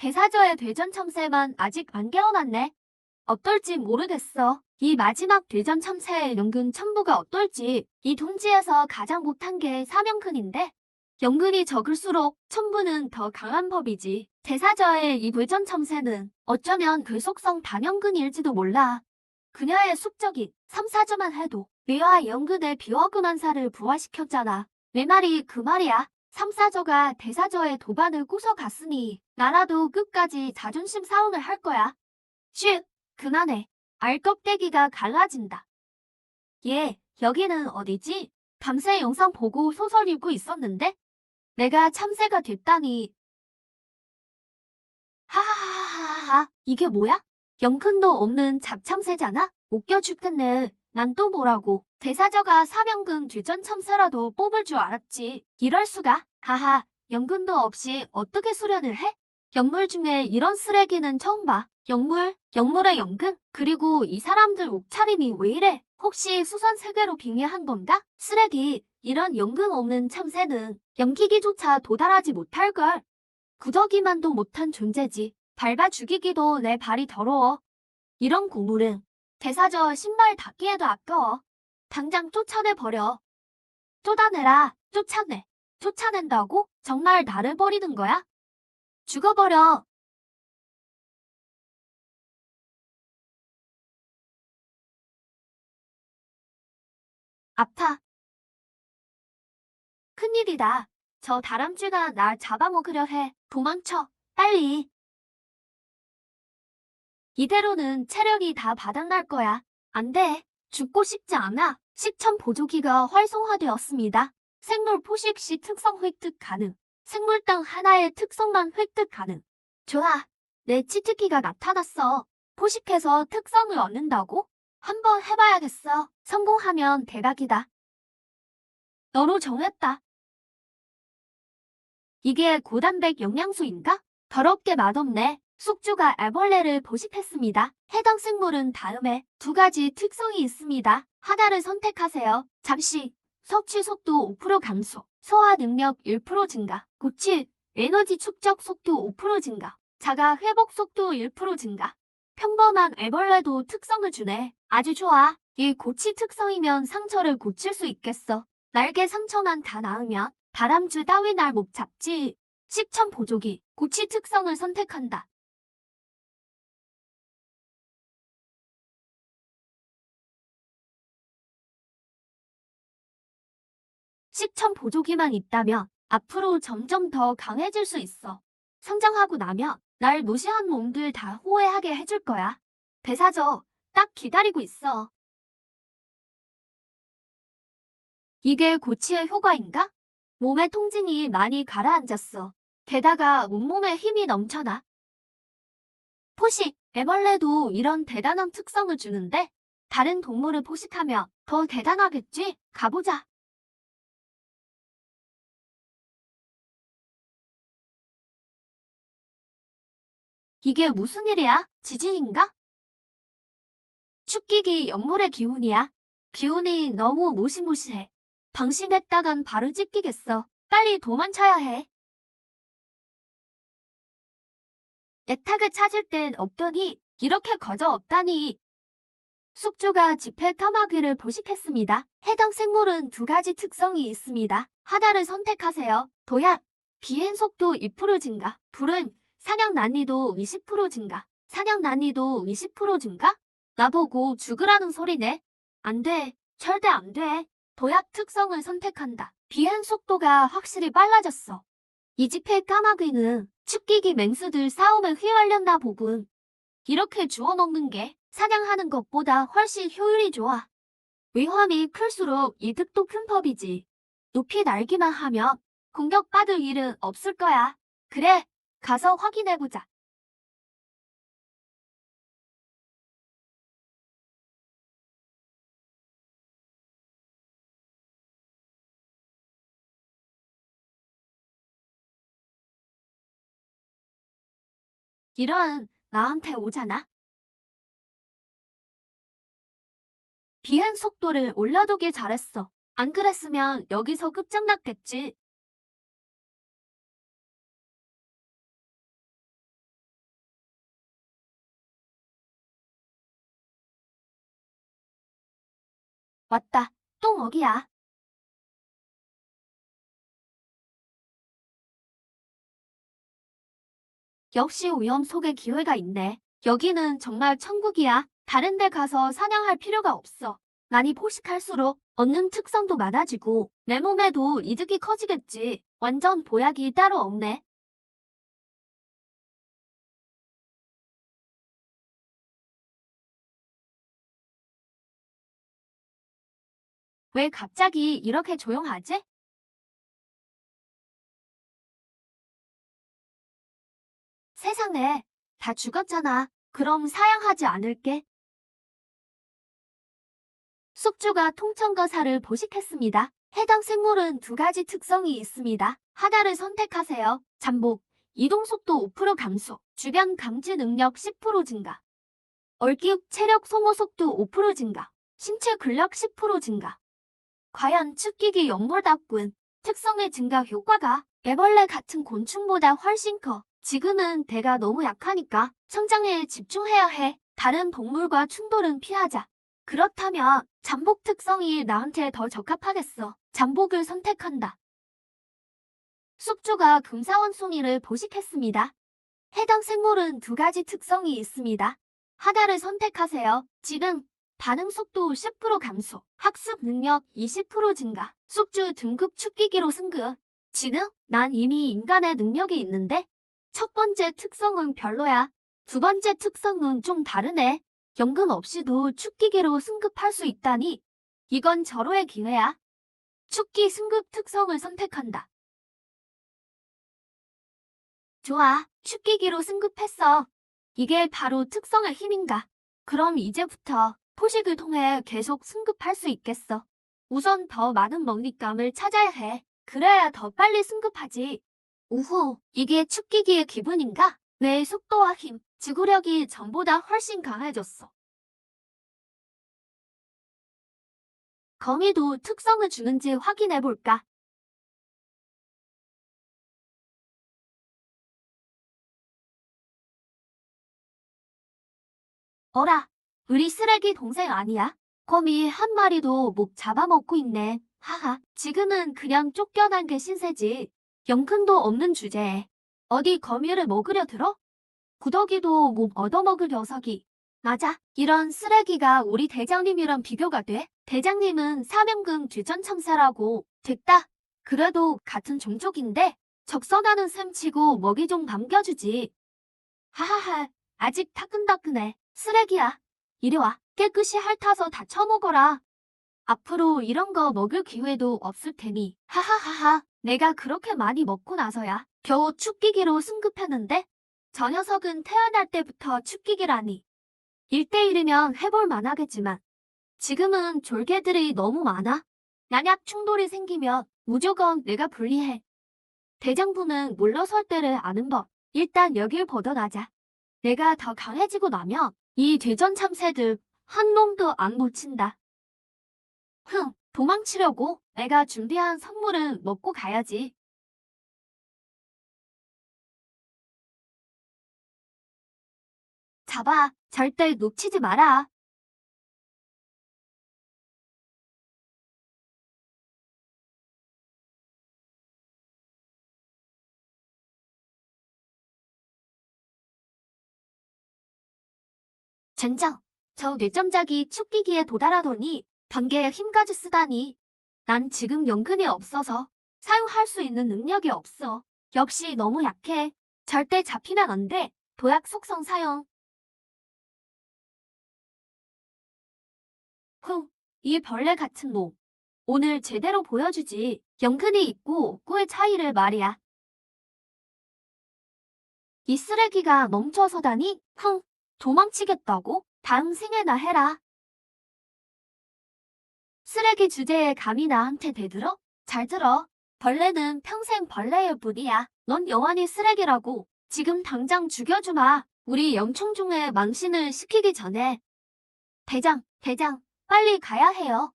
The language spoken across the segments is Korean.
대사저의 대전 참새만 아직 안 깨어났네. 어떨지 모르겠어. 이 마지막 대전 참새의 연근 첨부가 어떨지. 이 동지에서 가장 못한 게 사명근인데 연근이 적을수록 첨부는 더 강한 법이지. 대사저의 이 대전 참새는 어쩌면 그 속성 단연근일지도 몰라. 그녀의 숙적인 3, 4조만 해도 뇌와 연근의 비워그만사를 부활시켰잖아. 내 말이 그 말이야. 3, 4조가 대사저의 도반을 꼬셔갔으니 나라도 끝까지 자존심 싸움을 할 거야. 쉿! 그만해. 알껍데기가 갈라진다. 얘, 여기는 어디지? 밤새 영상 보고 소설 읽고 있었는데? 내가 참새가 됐다니. 하하하하하, 이게 뭐야? 연근도 없는 잡참새잖아? 웃겨 죽겠네. 난 또 뭐라고. 대사저가 사명근 뒤전 참새라도 뽑을 줄 알았지. 이럴 수가. 하하, 연근도 없이 어떻게 수련을 해? 영물 중에 이런 쓰레기는 처음 봐. 영물의 연근? 그리고 이 사람들 옷차림이 왜 이래? 혹시 수선 세계로 빙의한 건가? 쓰레기, 이런 연근 없는 참새는 연기기조차 도달하지 못할걸. 구더기만도 못한 존재지. 밟아 죽이기도 내 발이 더러워. 이런 곡물은 대사저 신발 닦기에도 아까워. 당장 쫓아내버려. 쫓아내라. 쫓아내. 쫓아낸다고? 정말 나를 버리는 거야? 죽어버려. 아파. 큰일이다. 저 다람쥐가 날 잡아먹으려 해. 도망쳐. 빨리. 이대로는 체력이 다 바닥날 거야. 안 돼. 죽고 싶지 않아. 식천 보조기가 활성화되었습니다. 생물 포식 시 특성 획득 가능. 생물당 하나의 특성만 획득 가능. 좋아. 내 치트키가 나타났어. 포식해서 특성을 얻는다고? 한번 해봐야겠어. 성공하면 대박이다. 너로 정했다. 이게 고단백 영양소인가? 더럽게 맛없네. 숙주가 애벌레를 포식했습니다. 해당 생물은 다음에 두 가지 특성이 있습니다. 하나를 선택하세요. 잠시 섭취 속도 5% 감소, 소화 능력 1% 증가, 고치 에너지 축적 속도 5% 증가, 자가 회복 속도 1% 증가. 평범한 애벌레도 특성을 주네. 아주 좋아. 이 고치 특성이면 상처를 고칠 수 있겠어. 날개 상처만 다 나으면 다람쥐 따위 날 못 잡지. 식천 보조기, 고치 특성을 선택한다. 식천 보조기만 있다면 앞으로 점점 더 강해질 수 있어. 성장하고 나면 날 무시한 몸들 다 호해하게 해줄 거야. 배사져, 딱 기다리고 있어. 이게 고치의 효과인가? 몸의 통증이 많이 가라앉았어. 게다가 온몸에 힘이 넘쳐나. 포식, 애벌레도 이런 대단한 특성을 주는데 다른 동물을 포식하면 더 대단하겠지? 가보자. 이게 무슨 일이야? 지진인가? 축기기 연물의 기운이야. 기운이 너무 무시무시해. 방심했다간 바로 찢기겠어. 빨리 도망쳐야 해. 애타게 찾을 땐 없더니 이렇게 거저 없다니. 숙주가 지폐 까마귀를 포식했습니다. 해당 생물은 두 가지 특성이 있습니다. 하나를 선택하세요. 도약, 비행 속도 2% 증가. 불은 사냥 난이도 20% 증가. 사냥 난이도 20% 증가? 나보고 죽으라는 소리네. 안 돼. 절대 안 돼. 도약 특성을 선택한다. 비행 속도가 확실히 빨라졌어. 이 집회 까마귀는 축기기 맹수들 싸움에 휘말렸나 보군. 이렇게 주워 먹는 게 사냥하는 것보다 훨씬 효율이 좋아. 위험이 클수록 이득도 큰 법이지. 높이 날기만 하면 공격받을 일은 없을 거야. 그래, 가서 확인해보자. 이런, 나한테 오잖아. 비행 속도를 올려두길 잘했어. 안 그랬으면 여기서 끝장났겠지. 맞다. 또 먹이야. 역시 위험 속에 기회가 있네. 여기는 정말 천국이야. 다른 데 가서 사냥할 필요가 없어. 많이 포식할수록 얻는 특성도 많아지고 내 몸에도 이득이 커지겠지. 완전 보약이 따로 없네. 왜 갑자기 이렇게 조용하지? 세상에, 다 죽었잖아. 그럼 사양하지 않을게. 숙주가 통천거사를 포식했습니다. 해당 생물은 두 가지 특성이 있습니다. 하나를 선택하세요. 잠복, 이동속도 5% 감소, 주변 감지 능력 10% 증가, 얼기육 체력 소모 속도 5% 증가, 신체 근력 10% 증가. 과연 축기기 연골닥군 특성의 증가 효과가 애벌레 같은 곤충보다 훨씬 커. 지금은 대가 너무 약하니까 성장에 집중해야 해. 다른 동물과 충돌은 피하자. 그렇다면 잠복 특성이 나한테 더 적합하겠어. 잠복을 선택한다. 숙주가 금사원숭이를 포식했습니다. 해당 생물은 두 가지 특성이 있습니다. 하나를 선택하세요. 지금 반응 속도 10% 감소, 학습 능력 20% 증가, 숙주 등급 축기기로 승급. 지금 난 이미 인간의 능력이 있는데 첫 번째 특성은 별로야. 두 번째 특성은 좀 다르네. 연금 없이도 축기기로 승급할 수 있다니 이건 절호의 기회야. 축기 승급 특성을 선택한다. 좋아, 축기기로 승급했어. 이게 바로 특성의 힘인가? 그럼 이제부터 포식을 통해 계속 승급할 수 있겠어. 우선 더 많은 먹잇감을 찾아야 해. 그래야 더 빨리 승급하지. 우후, 이게 축기기의 기분인가? 뇌의 속도와 힘, 지구력이 전보다 훨씬 강해졌어. 거미도 특성을 주는지 확인해볼까? 어라, 우리 쓰레기 동생 아니야? 거미 한 마리도 목 잡아먹고 있네. 하하, 지금은 그냥 쫓겨난 게 신세지. 연근도 없는 주제에. 어디 거미를 먹으려 들어? 구더기도 못 얻어먹을 녀석이. 맞아, 이런 쓰레기가 우리 대장님이랑 비교가 돼? 대장님은 사명금 뒤전참사라고. 됐다. 그래도 같은 종족인데 적선하는 셈 치고 먹이 좀 남겨주지. 하하하, 아직 따끈따끈해. 쓰레기야. 이리 와. 깨끗이 핥아서 다 처먹어라. 앞으로 이런 거 먹을 기회도 없을 테니. 하하하하. 내가 그렇게 많이 먹고 나서야 겨우 축기기로 승급했는데 저 녀석은 태어날 때부터 축기기라니. 1대1이면 해볼 만하겠지만 지금은 졸개들이 너무 많아. 만약 충돌이 생기면 무조건 내가 불리해. 대장부는 물러설 때를 아는 법. 일단 여길 벗어나자. 내가 더 강해지고 나면 이 대전 참새들 한 놈도 안 놓친다. 도망치려고 내가 준비한 선물은 먹고 가야지. 잡아, 절대 놓치지 마라. 젠장, 저 뇌점작이 축기기에 도달하더니 번개에 힘까지 쓰다니. 난 지금 연근이 없어서 사용할 수 있는 능력이 없어. 역시 너무 약해. 절대 잡히면 안 돼. 도약 속성 사용. 이 벌레 같은 놈. 오늘 제대로 보여주지. 연근이 있고 없고의 차이를 말이야. 이 쓰레기가 멈춰서다니? 도망치겠다고? 다음 생에나 해라. 쓰레기 주제에 감히 나한테 대들어? 잘 들어. 벌레는 평생 벌레일 뿐이야. 넌 영원히 쓰레기라고. 지금 당장 죽여주마. 우리 영총중에 망신을 시키기 전에. 대장, 빨리 가야 해요.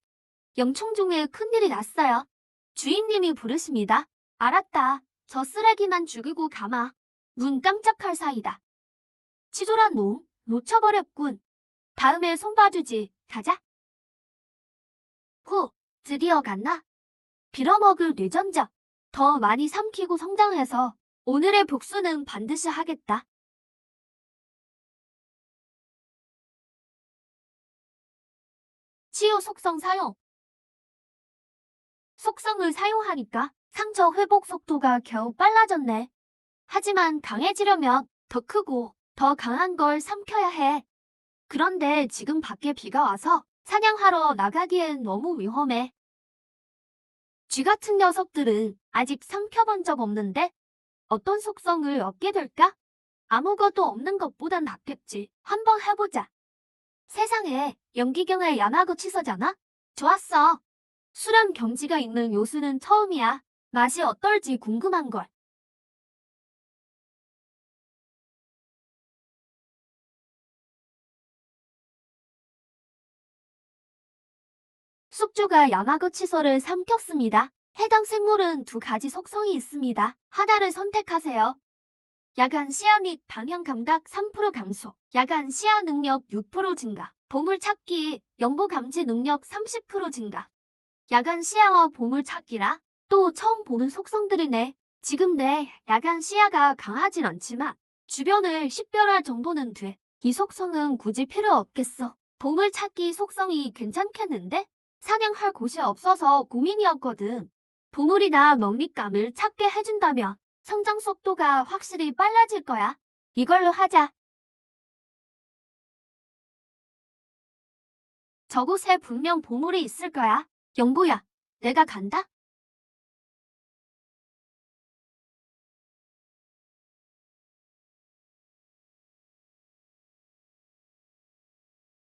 영총중에 큰일이 났어요. 주인님이 부르십니다. 알았다. 저 쓰레기만 죽이고 가마. 눈 깜짝할 사이다. 치졸한 놈, 놓쳐버렸군. 다음에 손 봐주지. 가자. 후, 드디어 갔나? 빌어먹을 뇌전적. 더 많이 삼키고 성장해서 오늘의 복수는 반드시 하겠다. 치유 속성 사용. 속성을 사용하니까 상처 회복 속도가 겨우 빨라졌네. 하지만 강해지려면 더 크고 더 강한 걸 삼켜야 해. 그런데 지금 밖에 비가 와서 사냥하러 나가기엔 너무 위험해. 쥐 같은 녀석들은 아직 삼켜본 적 없는데 어떤 속성을 얻게 될까? 아무것도 없는 것보단 낫겠지. 한번 해보자. 세상에 연기경의 야마구치서잖아? 좋았어. 수련 경지가 있는 요수는 처음이야. 맛이 어떨지 궁금한걸. 숙주가 야마구치서를 삼켰습니다. 해당 생물은 두 가지 속성이 있습니다. 하나를 선택하세요. 야간 시야 및 방향 감각 3% 감소, 야간 시야 능력 6% 증가, 보물 찾기, 영보 감지 능력 30% 증가. 야간 시야와 보물 찾기라 또 처음 보는 속성들이네. 지금 내 야간 시야가 강하진 않지만 주변을 식별할 정도는 돼. 이 속성은 굳이 필요 없겠어. 보물 찾기 속성이 괜찮겠는데? 사냥할 곳이 없어서 고민이었거든. 보물이나 먹잇감을 찾게 해준다면 성장 속도가 확실히 빨라질 거야. 이걸로 하자. 저곳에 분명 보물이 있을 거야. 영보야, 내가 간다.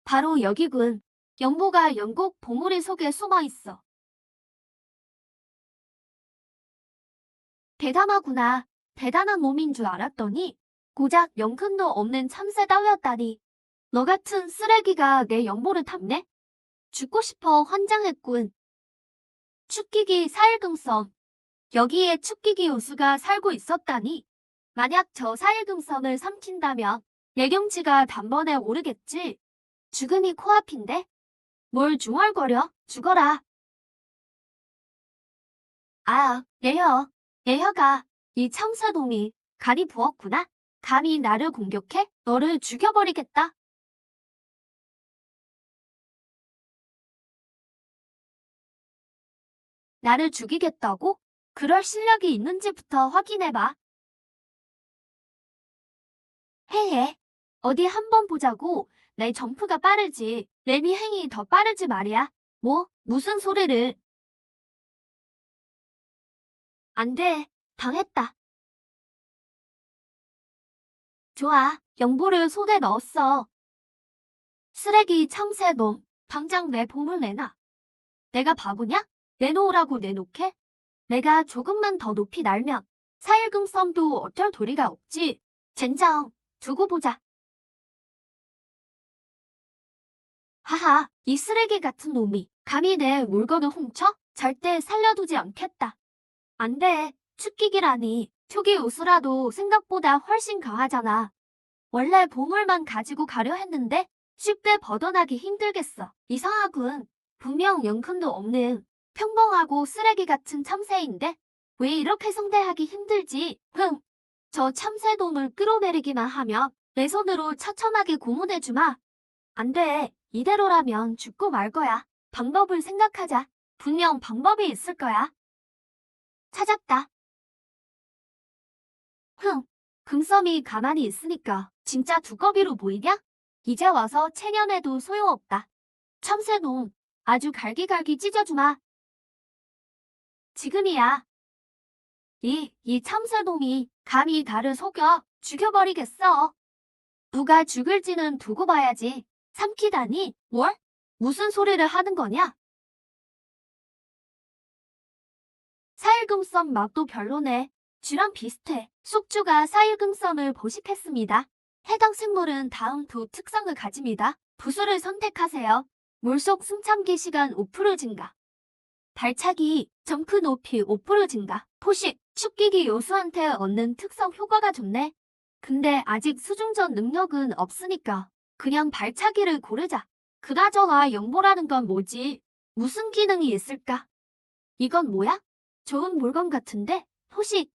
바로 여기군. 영보가 영국 보물의 속에 숨어 있어. 대담하구나. 대단한 놈인 줄 알았더니 고작 영근도 없는 참새 따위였다니. 너 같은 쓰레기가 내 영보를 탐내? 죽고 싶어 환장했군. 축기기 사일금섬. 여기에 축기기 요수가 살고 있었다니. 만약 저 사일금섬을 삼킨다면 예경치가 단번에 오르겠지. 죽음이 코앞인데? 뭘 중얼거려? 죽어라. 아, 예혀가 이 참새놈이 간이 부었구나. 감히 나를 공격해? 너를 죽여버리겠다. 나를 죽이겠다고? 그럴 실력이 있는지부터 확인해봐. 헤헤. 어디 한번 보자고. 내 점프가 빠르지. 내 미행이 더 빠르지 말이야. 뭐? 무슨 소리를. 안 돼. 당했다. 좋아. 영보를 손에 넣었어. 쓰레기 참새놈. 당장 내 보물 내놔. 내가 바보냐? 내놓으라고 내놓게? 내가 조금만 더 높이 날면 사일금섬도 어쩔 도리가 없지. 젠장. 두고 보자. 하하, 이 쓰레기 같은 놈이 감히 내 물건을 훔쳐? 절대 살려두지 않겠다. 안 돼. 축기기라니. 초기 우수라도 생각보다 훨씬 강하잖아. 원래 보물만 가지고 가려 했는데 쉽게 벗어나기 힘들겠어. 이상하군. 분명 영큼도 없는 평범하고 쓰레기 같은 참새인데 왜 이렇게 성대하기 힘들지? 저 참새돔을 끌어내리기만 하면 내 손으로 처참하게 고문해주마. 안 돼. 이대로라면 죽고 말 거야. 방법을 생각하자. 분명 방법이 있을 거야. 찾았다. 금썸이 가만히 있으니까 진짜 두꺼비로 보이냐? 이제 와서 체념해도 소용없다. 참새놈, 아주 갈기갈기 찢어주마. 지금이야. 이 참새놈이 감히 나를 속여 죽여버리겠어. 누가 죽을지는 두고 봐야지. 삼키다니? 뭘? 무슨 소리를 하는 거냐? 사일금썸 맛도 별로네. 쥐랑 비슷해. 숙주가 사일금썸을 포식했습니다. 해당 생물은 다음 두 특성을 가집니다. 부수를 선택하세요. 물속 숨참기 시간 5% 증가. 발차기, 점프 높이 5% 증가. 포식, 축기기 요수한테 얻는 특성 효과가 좋네. 근데 아직 수중전 능력은 없으니까 그냥 발차기를 고르자. 그나저나 영보라는 건 뭐지? 무슨 기능이 있을까? 이건 뭐야? 좋은 물건 같은데? 포식.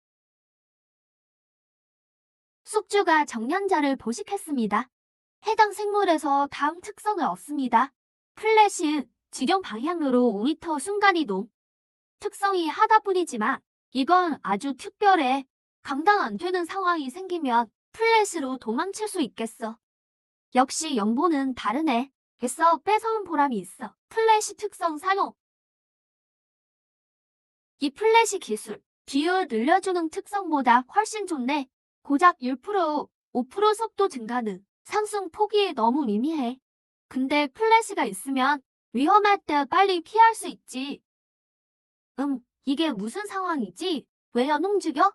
숙주가 정년자를 포식했습니다. 해당 생물에서 다음 특성을 얻습니다. 플래시, 지령 방향으로 5m 순간이동. 특성이 하나뿐이지만 이건 아주 특별해. 감당 안 되는 상황이 생기면 플래시로 도망칠 수 있겠어. 역시 연보는 다르네. 애써 뺏어온 보람이 있어. 플래시 특성 사용. 이 플래시 기술, 비율 늘려주는 특성보다 훨씬 좋네. 고작 1%, 5% 속도 증가는 상승 폭이 너무 미미해. 근데 플래시가 있으면 위험할 때 빨리 피할 수 있지. 이게 무슨 상황이지? 왜 안 움직여?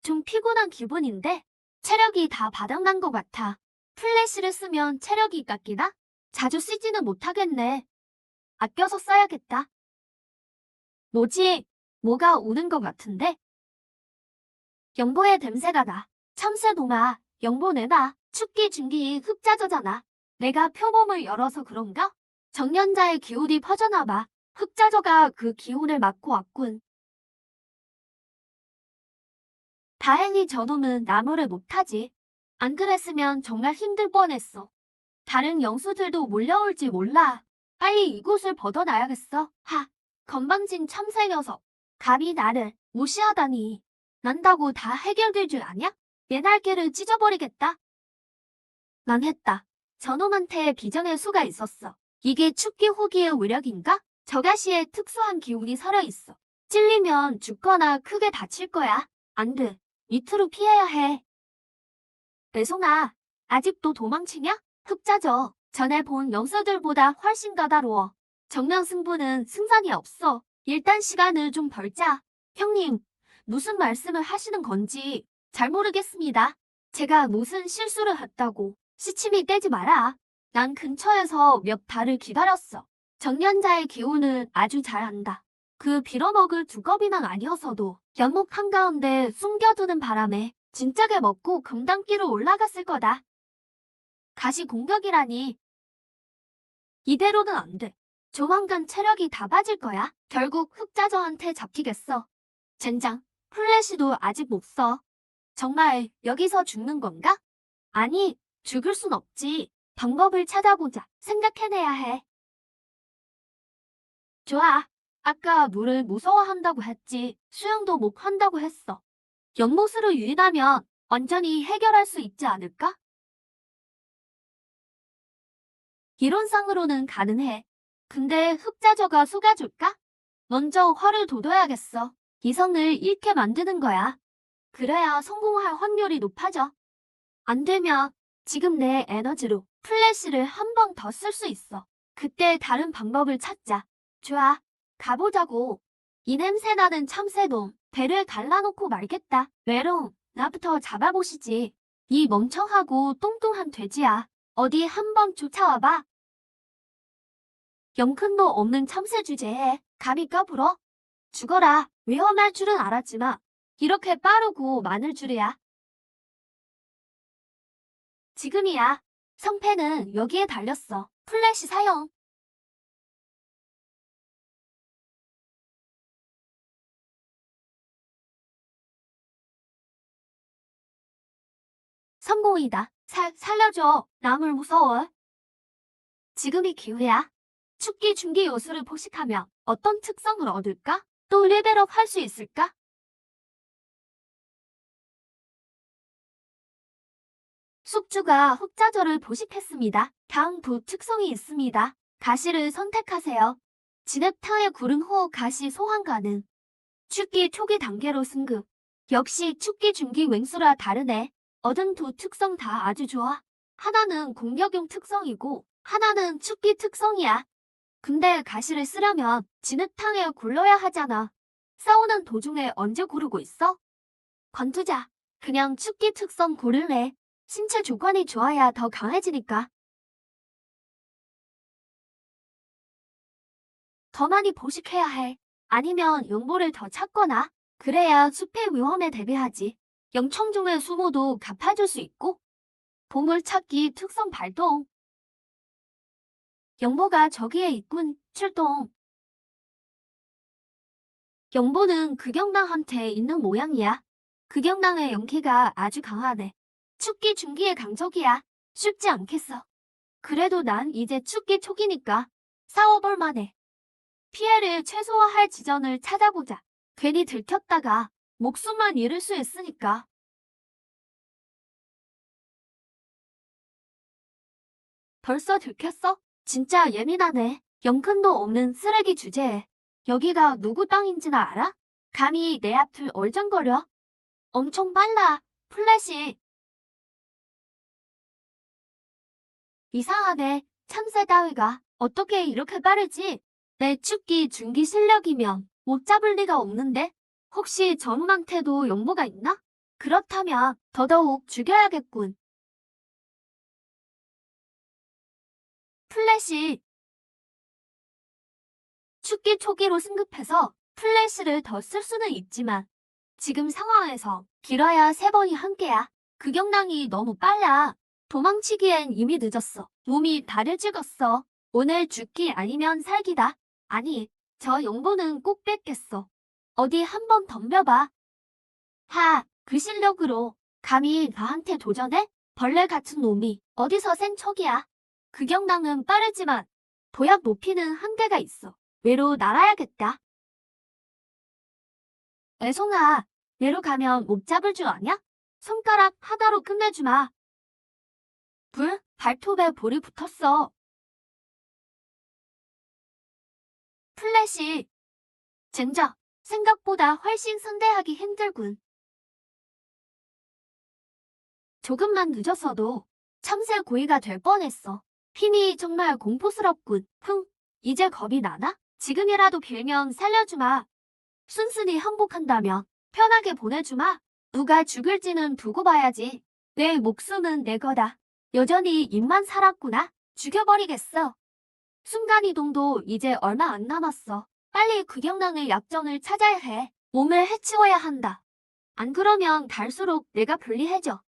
좀 피곤한 기분인데 체력이 다 바닥난 것 같아. 플래시를 쓰면 체력이 깎이나? 자주 쓰지는 못하겠네. 아껴서 써야겠다. 뭐지? 뭐가 오는 것 같은데? 영보의 냄새가 나. 참새놈아, 영보 내놔. 춥기 준기 흑자저잖아. 내가 표범을 열어서 그런가? 정년자의 기운이 퍼져나 봐. 흑자저가 그 기운을 막고 왔군. 다행히 저놈은 나무를 못하지. 안 그랬으면 정말 힘들 뻔했어. 다른 영수들도 몰려올지 몰라. 빨리 이곳을 벗어나야겠어. 하, 건방진 참새 녀석. 감히 나를 무시하다니. 난다고 다 해결될 줄 아냐? 내 날개를 찢어버리겠다. 망했다. 저놈한테 비전의 수가 있었어. 이게 축기 후기의 위력인가? 저가시에 특수한 기운이 서려있어. 찔리면 죽거나 크게 다칠 거야. 안 돼. 밑으로 피해야 해. 배송아, 아직도 도망치냐? 흑자져. 전에 본 영수들보다 훨씬 까다로워. 정면 승부는 승산이 없어. 일단 시간을 좀 벌자. 형님, 무슨 말씀을 하시는 건지 잘 모르겠습니다. 제가 무슨 실수를 했다고 시침이 떼지 마라. 난 근처에서 몇 달을 기다렸어. 정년자의 기운을 아주 잘 안다. 그 빌어먹을 두꺼비만 아니어서도 연목 한가운데 숨겨두는 바람에 진작에 먹고 금단기로 올라갔을 거다. 가시 공격이라니. 이대로는 안 돼. 조만간 체력이 다 빠질 거야. 결국 흑자저한테 잡히겠어. 젠장, 플래시도 아직 못 써. 정말 여기서 죽는 건가? 아니, 죽을 순 없지. 방법을 찾아보자. 생각해내야 해. 좋아. 아까 물을 무서워한다고 했지. 수영도 못 한다고 했어. 연못으로 유인하면 완전히 해결할 수 있지 않을까? 이론상으로는 가능해. 근데 흑자저가 속아줄까? 먼저 화를 돋워야겠어. 이성을 잃게 만드는 거야. 그래야 성공할 확률이 높아져. 안 되면 지금 내 에너지로 플래시를 한 번 더 쓸 수 있어. 그때 다른 방법을 찾자. 좋아, 가보자고. 이 냄새 나는 참새놈, 배를 갈라놓고 말겠다. 메롱, 나부터 잡아보시지. 이 멍청하고 뚱뚱한 돼지야. 어디 한번 쫓아와봐. 영큰도 없는 참새 주제에 감히 까불어? 죽어라. 위험할 줄은 알았지만 이렇게 빠르고 많을 줄이야. 지금이야. 성패는 여기에 달렸어. 플래시 사용. 성공이다. 살려줘. 남을 무서워. 지금이 기회야. 축기 중기 요소를 포식하며 어떤 특성을 얻을까? 또 레벨업 할 수 있을까? 숙주가 흑자절을 포식했습니다. 다음 부 특성이 있습니다. 가시를 선택하세요. 진흙탕의 구른 후 가시 소환 가능. 축기 초기 단계로 승급. 역시 축기 중기 맹수라 다르네. 얻은 두 특성 다 아주 좋아. 하나는 공격용 특성이고 하나는 축기 특성이야. 근데 가시를 쓰려면 진흙탕에 굴러야 하잖아. 싸우는 도중에 언제 고르고 있어? 관두자. 그냥 축기 특성 고를래. 신체 조건이 좋아야 더 강해지니까. 더 많이 포식해야 해. 아니면 용보를 더 찾거나. 그래야 숲의 위험에 대비하지. 영청중의 수모도 갚아줄 수 있고. 보물찾기 특성 발동. 영보가 저기에 있군. 출동. 영보는 극영당한테 있는 모양이야. 극영당의 연기가 아주 강하네. 축기 중기의 강적이야. 쉽지 않겠어. 그래도 난 이제 축기 초기니까 싸워볼 만해. 피해를 최소화할 지점을 찾아보자. 괜히 들켰다가 목숨만 잃을 수 있으니까. 벌써 들켰어? 진짜 예민하네. 영근도 없는 쓰레기 주제에. 여기가 누구 땅인지나 알아? 감히 내 앞을 얼쩡거려? 엄청 빨라. 플래시. 이상하네. 참새 따위가 어떻게 이렇게 빠르지? 내 축기 중기 실력이면 못 잡을 리가 없는데? 혹시 전우한테도 연보가 있나? 그렇다면 더더욱 죽여야겠군. 플래시. 축기 초기로 승급해서 플래시를 더 쓸 수는 있지만 지금 상황에서 길어야 3번이 한계야. 극영당이 너무 빨라. 도망치기엔 이미 늦었어. 몸이 다를 찍었어. 오늘 죽기 아니면 살기다. 아니, 저 용보는 꼭 뺏겠어. 어디 한번 덤벼봐. 하, 그 실력으로 감히 나한테 도전해? 벌레 같은 놈이 어디서 센 척이야. 극영당은 빠르지만 도약 높이는 한계가 있어. 외로 날아야겠다. 애송아, 내로 가면 못 잡을 줄 아냐? 손가락 하나로 끝내주마. 불, 발톱에 볼이 붙었어. 플래시. 젠장, 생각보다 훨씬 상대하기 힘들군. 조금만 늦었어도 참새 고의가 될 뻔했어. 힘이 정말 공포스럽군. 이제 겁이 나나? 지금이라도 빌면 살려주마. 순순히 항복한다면 편하게 보내주마. 누가 죽을지는 두고 봐야지. 내 목숨은 내 거다. 여전히 입만 살았구나. 죽여버리겠어. 순간이동도 이제 얼마 안 남았어. 빨리 극영당의 약점을 찾아야 해. 몸을 해치워야 한다. 안 그러면 갈수록 내가 불리해져.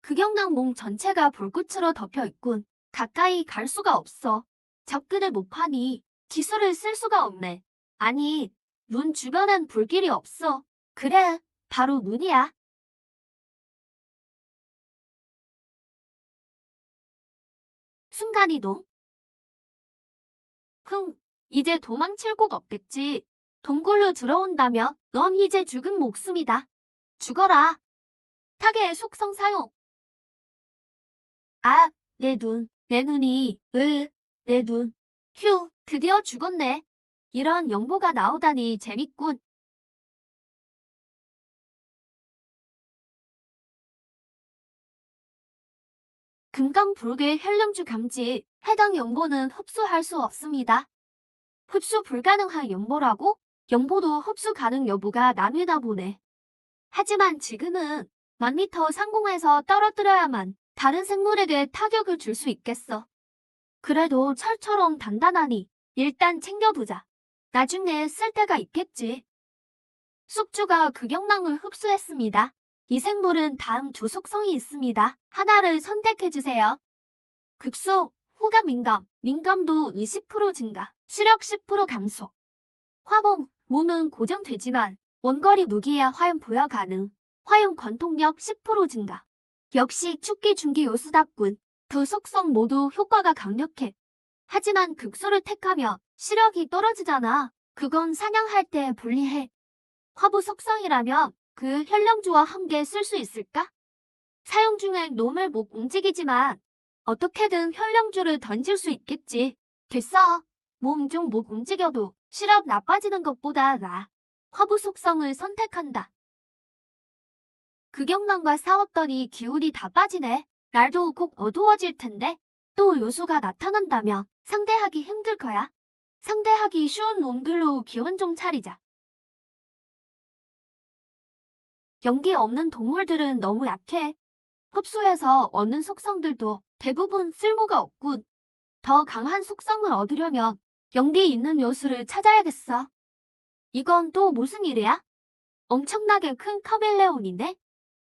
극영당 몸 전체가 불꽃으로 덮여 있군. 가까이 갈 수가 없어. 접근을 못하니 기술을 쓸 수가 없네. 아니, 눈 주변엔 불길이 없어. 그래, 바로 눈이야. 순간이동. 이제 도망칠 곳 없겠지. 동굴로 들어온다면 넌 이제 죽은 목숨이다. 죽어라. 타겟의 속성 사용. 아, 내 눈. 내 눈이. 내 눈. 휴, 드디어 죽었네. 이런 영보가 나오다니 재밌군. 금강불괴 혈령주 감지. 해당 영보는 흡수할 수 없습니다. 흡수 불가능한 영보라고? 영보도 흡수 가능 여부가 나뉘다 보네. 하지만 지금은 1000m 상공에서 떨어뜨려야만 다른 생물에게 타격을 줄 수 있겠어. 그래도 철처럼 단단하니 일단 챙겨두자. 나중에 쓸 때가 있겠지. 숙주가 극영랑을 흡수했습니다. 이 생물은 다음 두 속성이 있습니다. 하나를 선택해주세요. 극소, 호감 민감, 민감도 20% 증가, 시력 10% 감소. 화봉, 몸은 고정되지만 원거리 무기야 화염 부여 가능, 화염 관통력 10% 증가. 역시 축기 중기 요수답군. 두 속성 모두 효과가 강력해. 하지만 극소를 택하면 시력이 떨어지잖아. 그건 사냥할 때 불리해. 화부 속성이라면 그 혈령주와 함께 쓸 수 있을까? 사용 중엔 놈을 못 움직이지만 어떻게든 혈령주를 던질 수 있겠지. 됐어. 몸 좀 못 움직여도 시력 나빠지는 것보다 나아. 화부 속성을 선택한다. 극영랑과 싸웠더니 기운이 다 빠지네. 날도 곧 어두워질 텐데 또 요수가 나타난다면 상대하기 힘들 거야. 상대하기 쉬운 놈들로 기운 좀 차리자. 연기 없는 동물들은 너무 약해. 흡수해서 얻는 속성들도 대부분 쓸모가 없군. 더 강한 속성을 얻으려면 연기 있는 요수를 찾아야겠어. 이건 또 무슨 일이야? 엄청나게 큰 카멜레온인데?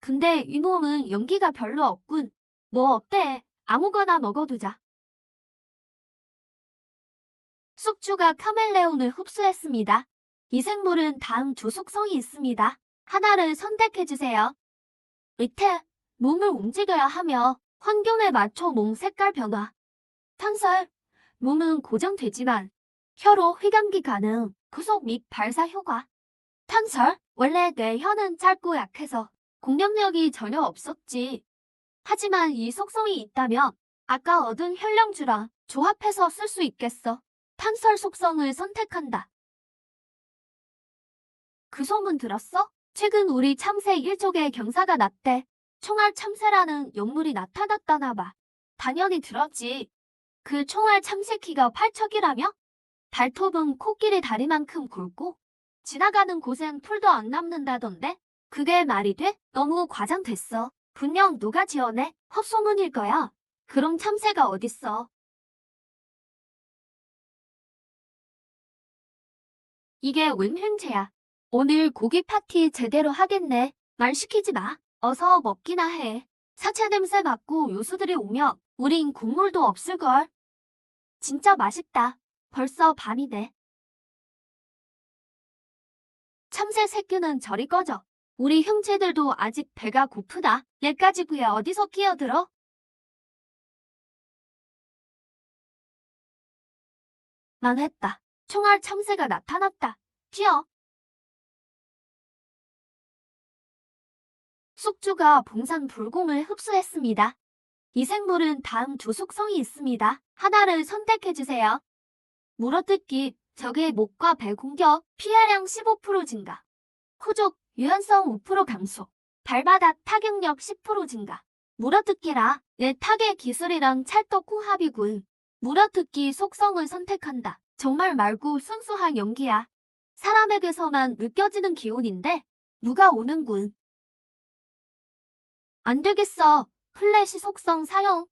근데 이놈은 연기가 별로 없군. 뭐 어때? 아무거나 먹어두자. 숙주가 카멜레온을 흡수했습니다. 이 생물은 다음 두 속성이 있습니다. 하나를 선택해주세요. 의태, 몸을 움직여야 하며 환경에 맞춰 몸 색깔 변화. 탄설, 몸은 고정되지만 혀로 휘감기 가능, 구속 및 발사 효과. 탄설, 원래 내 혀는 짧고 약해서 공격력이 전혀 없었지. 하지만 이 속성이 있다면 아까 얻은 혈령주랑 조합해서 쓸 수 있겠어. 탄설 속성을 선택한다. 그 소문 들었어? 최근 우리 참새 일족에 경사가 났대. 총알 참새라는 영물이 나타났다나 봐. 당연히 들었지. 그 총알 참새 키가 8척이라며? 발톱은 코끼리 다리만큼 굵고 지나가는 곳엔 풀도 안 남는다던데? 그게 말이 돼? 너무 과장됐어. 분명 누가 지어내? 헛소문일 거야. 그럼 참새가 어딨어? 이게 웬 횡재야. 오늘 고기 파티 제대로 하겠네. 말 시키지 마. 어서 먹기나 해. 사체 냄새 맡고 요수들이 오면 우린 국물도 없을걸. 진짜 맛있다. 벌써 밤이네. 참새 새끼는 저리 꺼져. 우리 형제들도 아직 배가 고프다. 얘까지 부에 어디서 끼어들어? 난 했다. 총알 참새가 나타났다. 튀어. 숙주가 봉산 불공을 흡수했습니다. 이 생물은 다음 두 속성이 있습니다. 하나를 선택해주세요. 물어뜯기, 적의 목과 배 공격, 피해량 15% 증가. 후족, 유연성 5% 감소. 발바닥 타격력 10% 증가. 물어뜯기라, 내 타겟 기술이랑 찰떡 궁합이군. 물어뜯기 속성을 선택한다. 정말 맑고 순수한 연기야. 사람에게서만 느껴지는 기운인데 누가 오는군. 안 되겠어. 플래시 속성 사용.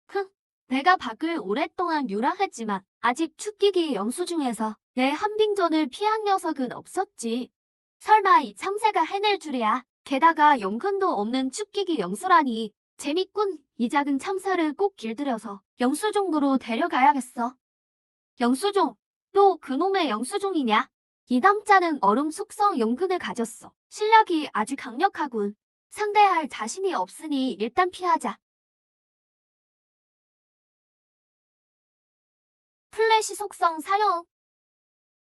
흥, 내가 밖을 오랫동안 유랑했지만 아직 축기기 영수 중에서 내 한빙전을 피한 녀석은 없었지. 설마 이 참새가 해낼 줄이야. 게다가 연근도 없는 축기기 영수라니. 재밌군. 이 작은 참새를 꼭 길들여서 영수종으로 데려가야겠어. 영수종, 또 그놈의 영수종이냐? 이 남자는 얼음 속성 연근을 가졌어. 실력이 아주 강력하군. 상대할 자신이 없으니 일단 피하자. 플래시 속성 사용.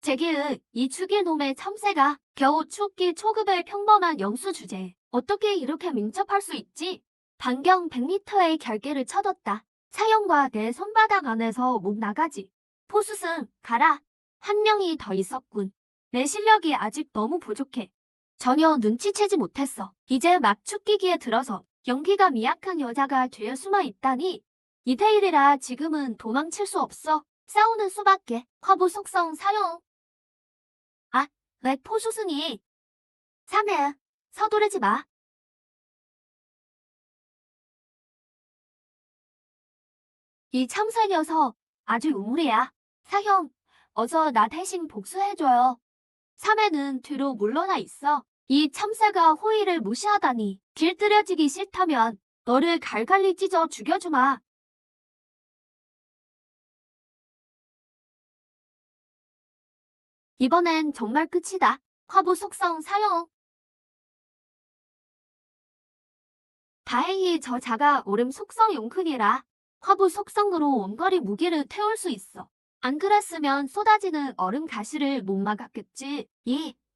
제기의 이 죽일 놈의 참새가 겨우 축기 초급의 평범한 영수 주제에 어떻게 이렇게 민첩할 수 있지? 반경 100m의 결계를 쳐뒀다. 사형과 내 손바닥 안에서 목 나가지. 포수승, 가라. 한 명이 더 있었군. 내 실력이 아직 너무 부족해. 전혀 눈치채지 못했어. 이제 막 축기기에 들어서 연기가 미약한 여자가 뒤에 숨어 있다니. 2대1이라 지금은 도망칠 수 없어. 싸우는 수밖에. 화보 속성 사용. 아, 왜 포수승이. 3회. 서두르지 마. 이 참새 녀석 아주 우물이야. 사형, 어서 나 대신 복수해줘요. 3회는 뒤로 물러나 있어. 이 참새가 호의를 무시하다니. 길들여지기 싫다면 너를 갈갈리 찢어 죽여주마. 이번엔 정말 끝이다. 화보 속성 사용. 다행히 저 자가 얼음 속성 용큰이라 화보 속성으로 원거리 무기를 태울 수 있어. 안 그랬으면 쏟아지는 얼음 가시를 못 막았겠지.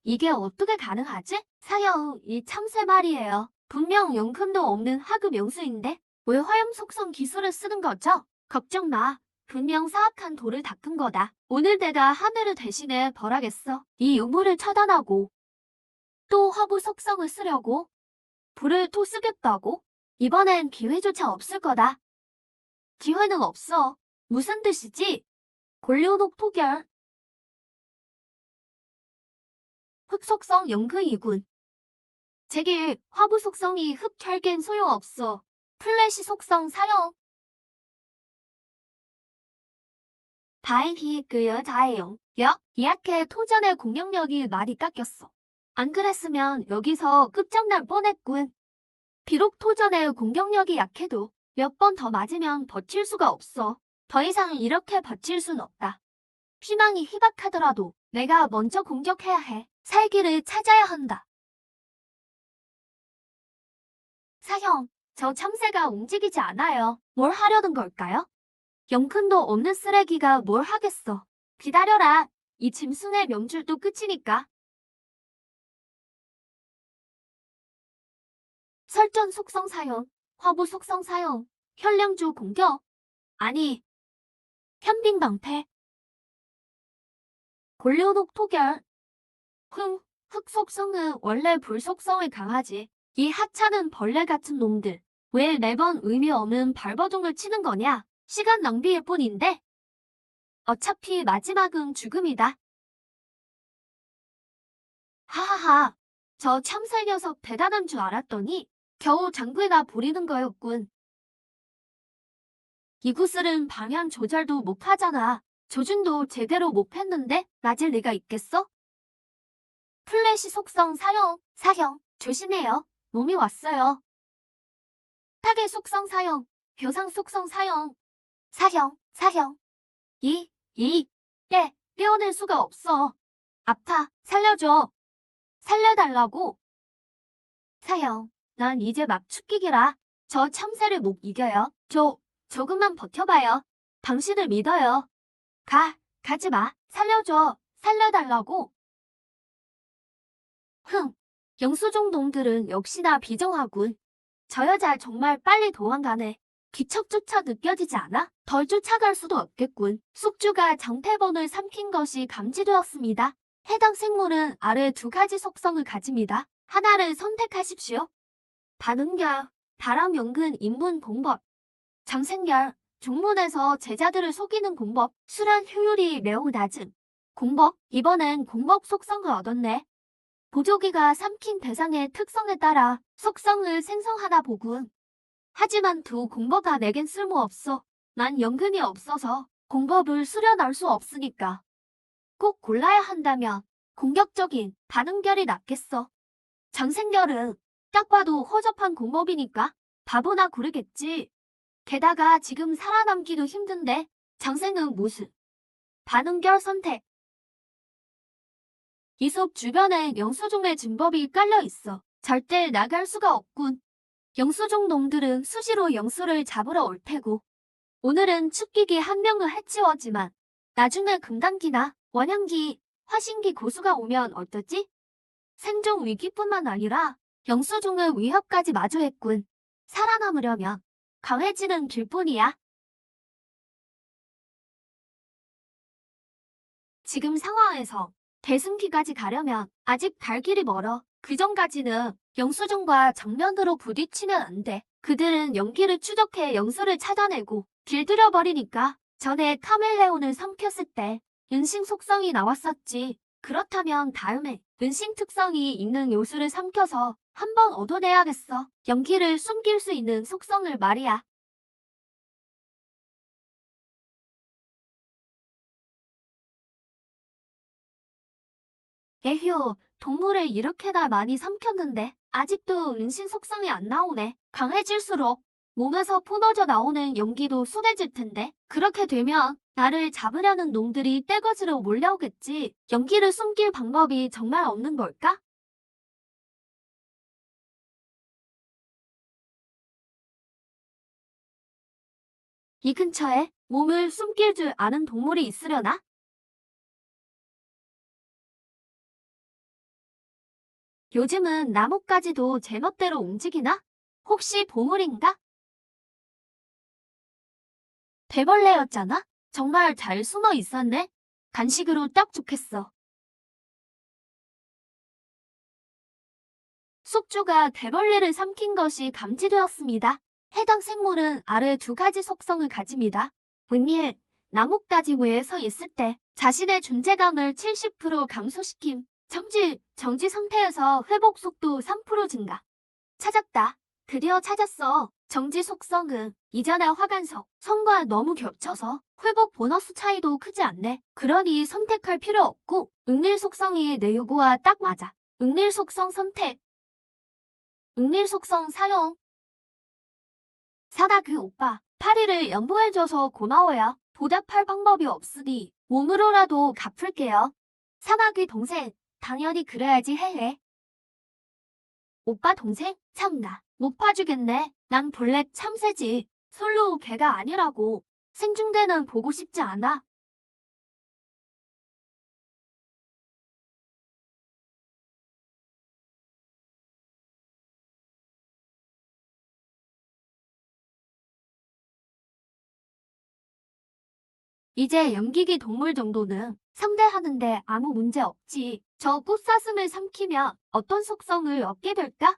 이게 어떻게 가능하지? 사형, 이 참새 말이에요. 분명 용큰도 없는 하급 영수인데 왜 화염 속성 기술을 쓰는 거죠? 걱정 마. 분명 사악한 돌을 닦은 거다. 오늘 내가 하늘을 대신해 벌하겠어. 이 유물을 처단하고 또 화보 속성을 쓰려고 불을 또 쓰겠다고? 이번엔 기회조차 없을 거다. 기회는 없어. 무슨 뜻이지? 골료독 토결. 흑속성 연극이군. 제길 화부 속성이 흑혈겐 소용없어. 플래시 속성 사용. 다행히 그 여자예요. 이렇게 토전의 공격력이 많이 깎였어. 안 그랬으면 여기서 끝장날 뻔했군. 비록 토전의 공격력이 약해도 몇 번 더 맞으면 버틸 수가 없어. 더 이상 이렇게 버틸 순 없다. 희망이 희박하더라도 내가 먼저 공격해야 해. 살기를 찾아야 한다. 사형, 저 참새가 움직이지 않아요. 뭘 하려는 걸까요? 영큰도 없는 쓰레기가 뭘 하겠어. 기다려라. 이 짐승의 명줄도 끝이니까. 설전 속성 사용, 화부 속성 사용, 현령주 공격. 아니, 현빈 방패. 골료독 토결. 흙 속성은 원래 불 속성을 강하지. 이 하찮은 벌레 같은 놈들. 왜 매번 의미 없는 발버둥을 치는 거냐? 시간 낭비일 뿐인데. 어차피 마지막은 죽음이다. 하하하. 저 참새 녀석 대단한 줄 알았더니 겨우 장괴가 부리는 거였군. 이 구슬은 방향 조절도 못하잖아. 조준도 제대로 못했는데 맞을 리가 있겠어? 플래시 속성 사형, 조심해요. 몸이 왔어요. 타겟 속성 사형, 교상 속성 사형, 사형. 떼어낼 수가 없어. 아파, 살려줘. 살려달라고. 사형, 난 이제 막 축기기라. 저 참새를 못 이겨요. 조금만 버텨봐요. 당신을 믿어요. 가지 마. 살려줘. 살려달라고. 영수종 놈들은 역시나 비정하군. 저 여자 정말 빨리 도망가네. 기척조차 느껴지지 않아? 덜 쫓아갈 수도 없겠군. 숙주가 장패번을 삼킨 것이 감지되었습니다. 해당 생물은 아래 두 가지 속성을 가집니다. 하나를 선택하십시오. 반응결, 바람연근 인문 공법. 장생결, 종문에서 제자들을 속이는 공법. 수련 효율이 매우 낮음. 공법, 이번엔 공법 속성을 얻었네. 보조기가 삼킨 대상의 특성에 따라 속성을 생성하나 보군. 하지만 두 공법 다 내겐 쓸모없어. 난 연근이 없어서 공법을 수련할 수 없으니까. 꼭 골라야 한다면 공격적인 반응결이 낫겠어. 장생결은 딱 봐도 허접한 공법이니까 바보나 고르겠지. 게다가 지금 살아남기도 힘든데 장생은 무슨. 반응결 선택. 이 숲 주변에 영수종의 증법이 깔려 있어. 절대 나갈 수가 없군. 영수종 놈들은 수시로 영수를 잡으러 올 테고 오늘은 축기기 한 명을 해치웠지만 나중에 금단기나 원양기, 화신기 고수가 오면 어떠지? 생존 위기뿐만 아니라 영수종의 위협까지 마주했군. 살아남으려면 강해지는 길뿐이야. 지금 상황에서 대승기까지 가려면 아직 갈 길이 멀어. 그 전까지는 영수종과 정면으로 부딪히면 안 돼. 그들은 연기를 추적해 영수를 찾아내고 길들여버리니까. 전에 카멜레온을 삼켰을 때 은신 속성이 나왔었지. 그렇다면 다음에 은신 특성이 있는 요술을 삼켜서 한번 얻어내야겠어. 연기를 숨길 수 있는 속성을 말이야. 에휴, 동물을 이렇게나 많이 삼켰는데 아직도 은신 속성이 안 나오네. 강해질수록 몸에서 퍼져 나오는 연기도 순해질 텐데 그렇게 되면 나를 잡으려는 놈들이 떼거지로 몰려오겠지. 연기를 숨길 방법이 정말 없는 걸까? 이 근처에 몸을 숨길 줄 아는 동물이 있으려나? 요즘은 나뭇가지도 제멋대로 움직이나? 혹시 보물인가? 대벌레였잖아? 정말 잘 숨어 있었네? 간식으로 딱 좋겠어. 숙주가 대벌레를 삼킨 것이 감지되었습니다. 해당 생물은 아래 두 가지 속성을 가집니다. 은일, 나뭇가지 위에 서 있을 때 자신의 존재감을 70% 감소시킴. 정지 상태에서 회복 속도 3% 증가. 찾았다. 드디어 찾았어. 정지 속성은 이전의 화간석 성과 너무 겹쳐서 회복 보너스 차이도 크지 않네. 그러니 선택할 필요 없고 응릴 속성이 내 요구와 딱 맞아. 응릴 속성 선택. 응릴 속성 사용. 사다 그 오빠. 파리를 연보해줘서 고마워요. 보답할 방법이 없으니 몸으로라도 갚을게요. 사나기 동생. 당연히 그래야지 헤헤. 오빠 동생? 참나. 못 봐주겠네. 난 본래 참새지. 솔로 걔가 아니라고. 생중계는 보고 싶지 않아. 이제 연기기 동물 정도는 상대하는데 아무 문제 없지. 저 꽃사슴을 삼키면 어떤 속성을 얻게 될까?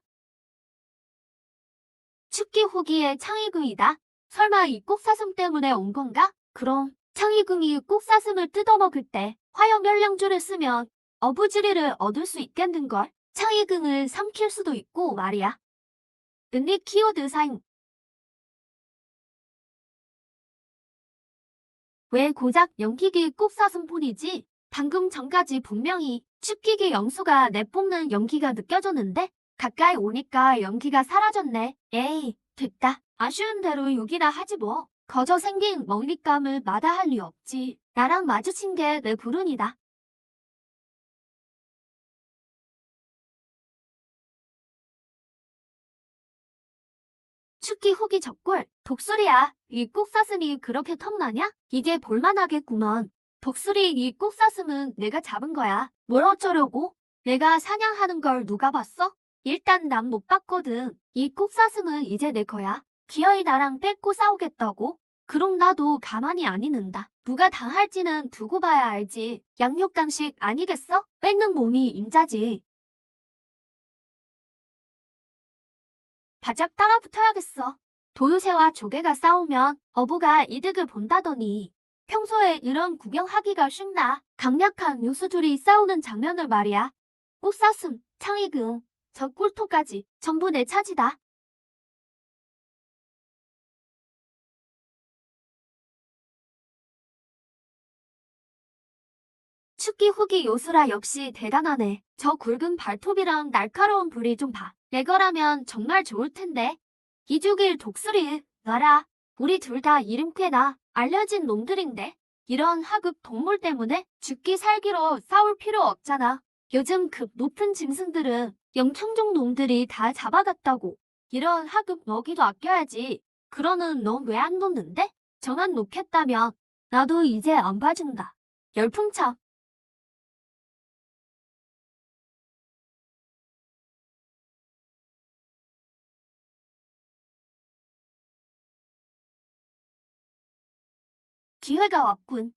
춥기 후기의 창의궁이다. 설마 이 꽃사슴 때문에 온 건가? 그럼 창의궁이 꽃사슴을 뜯어먹을 때 화염연령주를 쓰면 어부지리를 얻을 수 있겠는걸? 창의궁을 삼킬 수도 있고 말이야. 은닉 키워드 사용. 왜 고작 연기기 꽃사슴뿐이지? 방금 전까지 분명히 춥기기 영수가 내뿜는 연기가 느껴졌는데 가까이 오니까 연기가 사라졌네. 에이, 됐다. 아쉬운 대로 욕이나 하지 뭐. 거저 생긴 먹잇감을 마다할 리 없지. 나랑 마주친 게 내 불운이다. 춥기 후기 적골. 독수리야. 이 꽃사슴이 그렇게 탐나냐? 이게 볼만하겠구먼. 독수리 이 꽃사슴은 내가 잡은 거야. 뭘 어쩌려고? 내가 사냥하는 걸 누가 봤어? 일단 난 못 봤거든. 이 꽃사슴은 이제 내 거야. 기어이 나랑 뺏고 싸우겠다고? 그럼 나도 가만히 안 있는다. 누가 당할지는 두고 봐야 알지. 양육강식 아니겠어? 뺏는 몸이 임자지. 바짝 따라붙어야겠어. 도요새와 조개가 싸우면 어부가 이득을 본다더니 평소에 이런 구경하기가 쉽나. 강력한 요수들이 싸우는 장면을 말이야. 꽃사슴, 창의금, 저 꿀토까지 전부 내 차지다. 축기 후기 요수라 역시 대단하네. 저 굵은 발톱이랑 날카로운 부리 좀 봐. 내 거라면 정말 좋을 텐데. 이주길 독수리, 나라. 우리 둘 다 이름 꽤나 알려진 놈들인데. 이런 하급 동물 때문에 죽기 살기로 싸울 필요 없잖아. 요즘 급 높은 짐승들은 영창종 놈들이 다 잡아갔다고. 이런 하급 먹이도 아껴야지. 그러는 너 왜 안 놓는데? 저만 놓겠다면 나도 이제 안 봐준다. 열풍차. 기회가 왔군.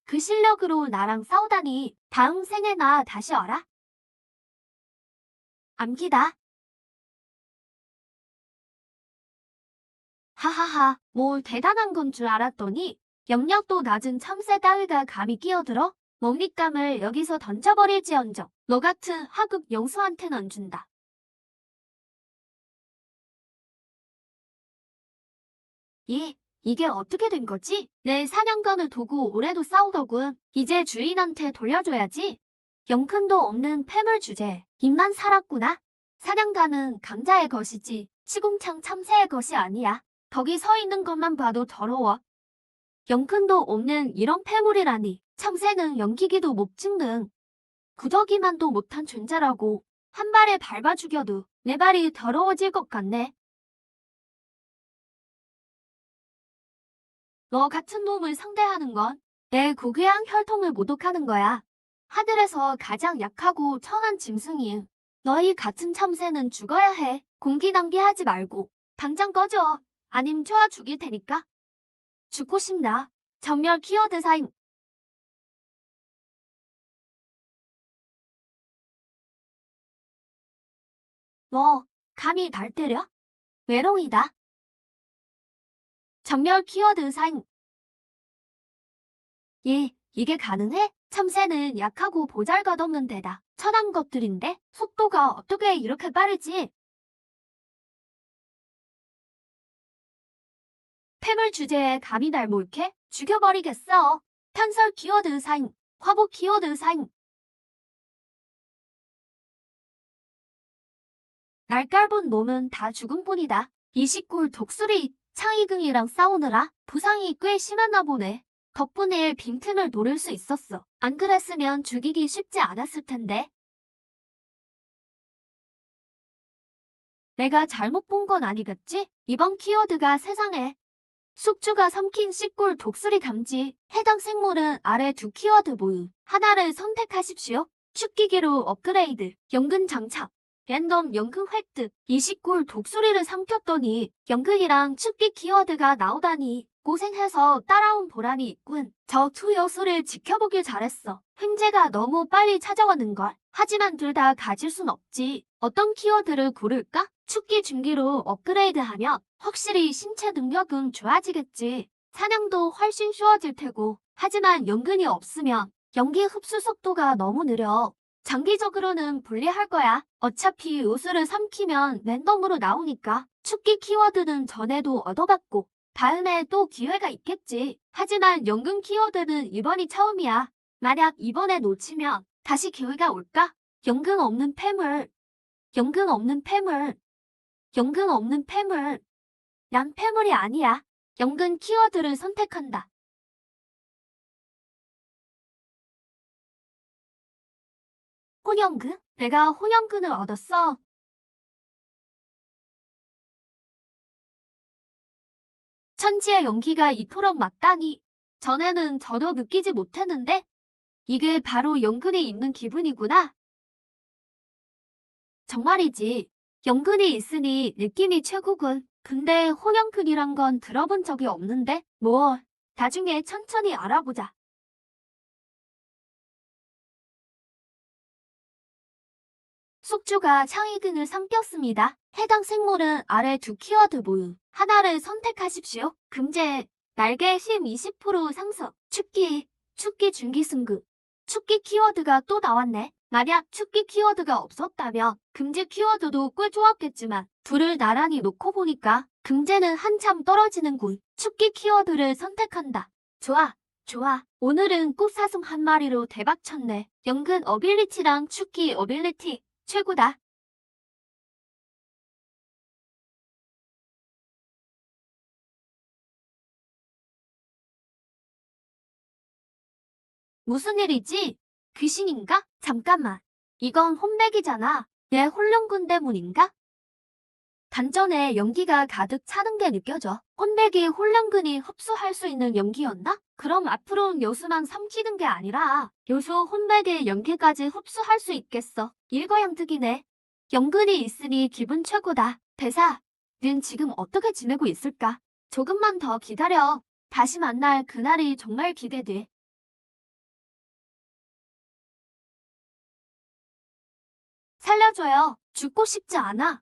그 실력으로 나랑 싸우다니 다음 생에나 다시 와라. 암기다. 하하하, 뭘 대단한 건 줄 알았더니 영역도 낮은 참새 따위가 감히 끼어들어? 먹잇감을 여기서 던져버릴지언정 너 같은 하급 영수한텐 안 준다. 이게 어떻게 된 거지? 내 사냥감을 두고 올해도 싸우더군. 이제 주인한테 돌려줘야지. 영큰도 없는 패물 주제. 입만 살았구나. 사냥감은 강자의 것이지 시궁창 참새의 것이 아니야. 거기 서 있는 것만 봐도 더러워. 영큰도 없는 이런 패물이라니. 참새는 연기기도 못 찍는 구더기만도 못한 존재라고. 한 발에 밟아 죽여도 내 발이 더러워질 것 같네. 너 같은 놈을 상대하는 건 내 고귀한 혈통을 모독하는 거야. 하늘에서 가장 약하고 천한 짐승이 너희 같은 참새는 죽어야 해. 공기 낭비하지 말고 당장 꺼져. 아님 쪼아 죽일 테니까. 죽고 싶나? 전멸 키워드 사임. 너 감히 날 때려? 외롱이다. 전멸 키워드 사임. 이게 가능해? 참새는 약하고 보잘것없는 데다 천한 것들인데 속도가 어떻게 이렇게 빠르지? 폐물 주제에 감히 날 몰게? 죽여버리겠어. 탄설 키워드 사용, 화보 키워드 사용. 날깔본 놈은 다 죽은 뿐이다. 이시골 독수리 창의궁이랑 싸우느라 부상이 꽤 심했나 보네. 덕분에 빈틈을 노릴 수 있었어. 안 그랬으면 죽이기 쉽지 않았을 텐데. 내가 잘못 본 건 아니겠지? 이번 키워드가 세상에 숙주가 삼킨 씨골 독수리 감지. 해당 생물은 아래 두 키워드 모두 하나를 선택하십시오. 축기기로 업그레이드, 연근 장착, 랜덤 연근 획득. 20골 독수리를 삼켰더니 연근이랑 축기 키워드가 나오다니 고생해서 따라온 보람이 있군. 저 두 요소를 지켜보길 잘했어. 횡재가 너무 빨리 찾아왔는걸. 하지만 둘 다 가질 순 없지. 어떤 키워드를 고를까? 축기 중기로 업그레이드하면 확실히 신체 능력은 좋아지겠지. 사냥도 훨씬 쉬워질 테고. 하지만 연근이 없으면 연기 흡수 속도가 너무 느려. 장기적으로는 불리할 거야. 어차피 요술을 삼키면 랜덤으로 나오니까. 축기 키워드는 전에도 얻어봤고 다음에 또 기회가 있겠지. 하지만 연근 키워드는 이번이 처음이야. 만약 이번에 놓치면 다시 기회가 올까? 연근 없는 폐물. 연근 없는 폐물. 연근 없는 폐물. 난 폐물이 아니야. 연근 키워드를 선택한다. 혼연근? 내가 혼연근을 얻었어. 천지의 연기가 이토록 맞다니. 전에는 전혀 느끼지 못했는데 이게 바로 연근이 있는 기분이구나. 정말이지. 연근이 있으니 느낌이 최고군. 근데 혼연근이란 건 들어본 적이 없는데? 뭐, 나중에 천천히 알아보자. 숙주가 창의근을 삼켰습니다. 해당 생물은 아래 두 키워드 모두 하나를 선택하십시오. 금제, 날개 힘 20% 상승, 축기 중기 승급. 축기 키워드가 또 나왔네. 만약 축기 키워드가 없었다면 금제 키워드도 꽤 좋았겠지만 둘을 나란히 놓고 보니까 금제는 한참 떨어지는군. 축기 키워드를 선택한다. 좋아. 좋아. 오늘은 꽃사슴 한 마리로 대박 쳤네. 연근 어빌리티랑 축기 어빌리티 최고다. 무슨 일이지? 귀신인가? 잠깐만. 이건 혼맥이잖아. 얘 홀령군 때문인가? 단전에 연기가 가득 차는 게 느껴져. 혼맥이 홀령근이 흡수할 수 있는 연기였나? 그럼 앞으로는 요수만 삼키는 게 아니라 요수 혼맥의 연기까지 흡수할 수 있겠어. 일거양득이네. 연근이 있으니 기분 최고다. 대사, 는 지금 어떻게 지내고 있을까? 조금만 더 기다려. 다시 만날 그날이 정말 기대돼. 살려줘요. 죽고 싶지 않아.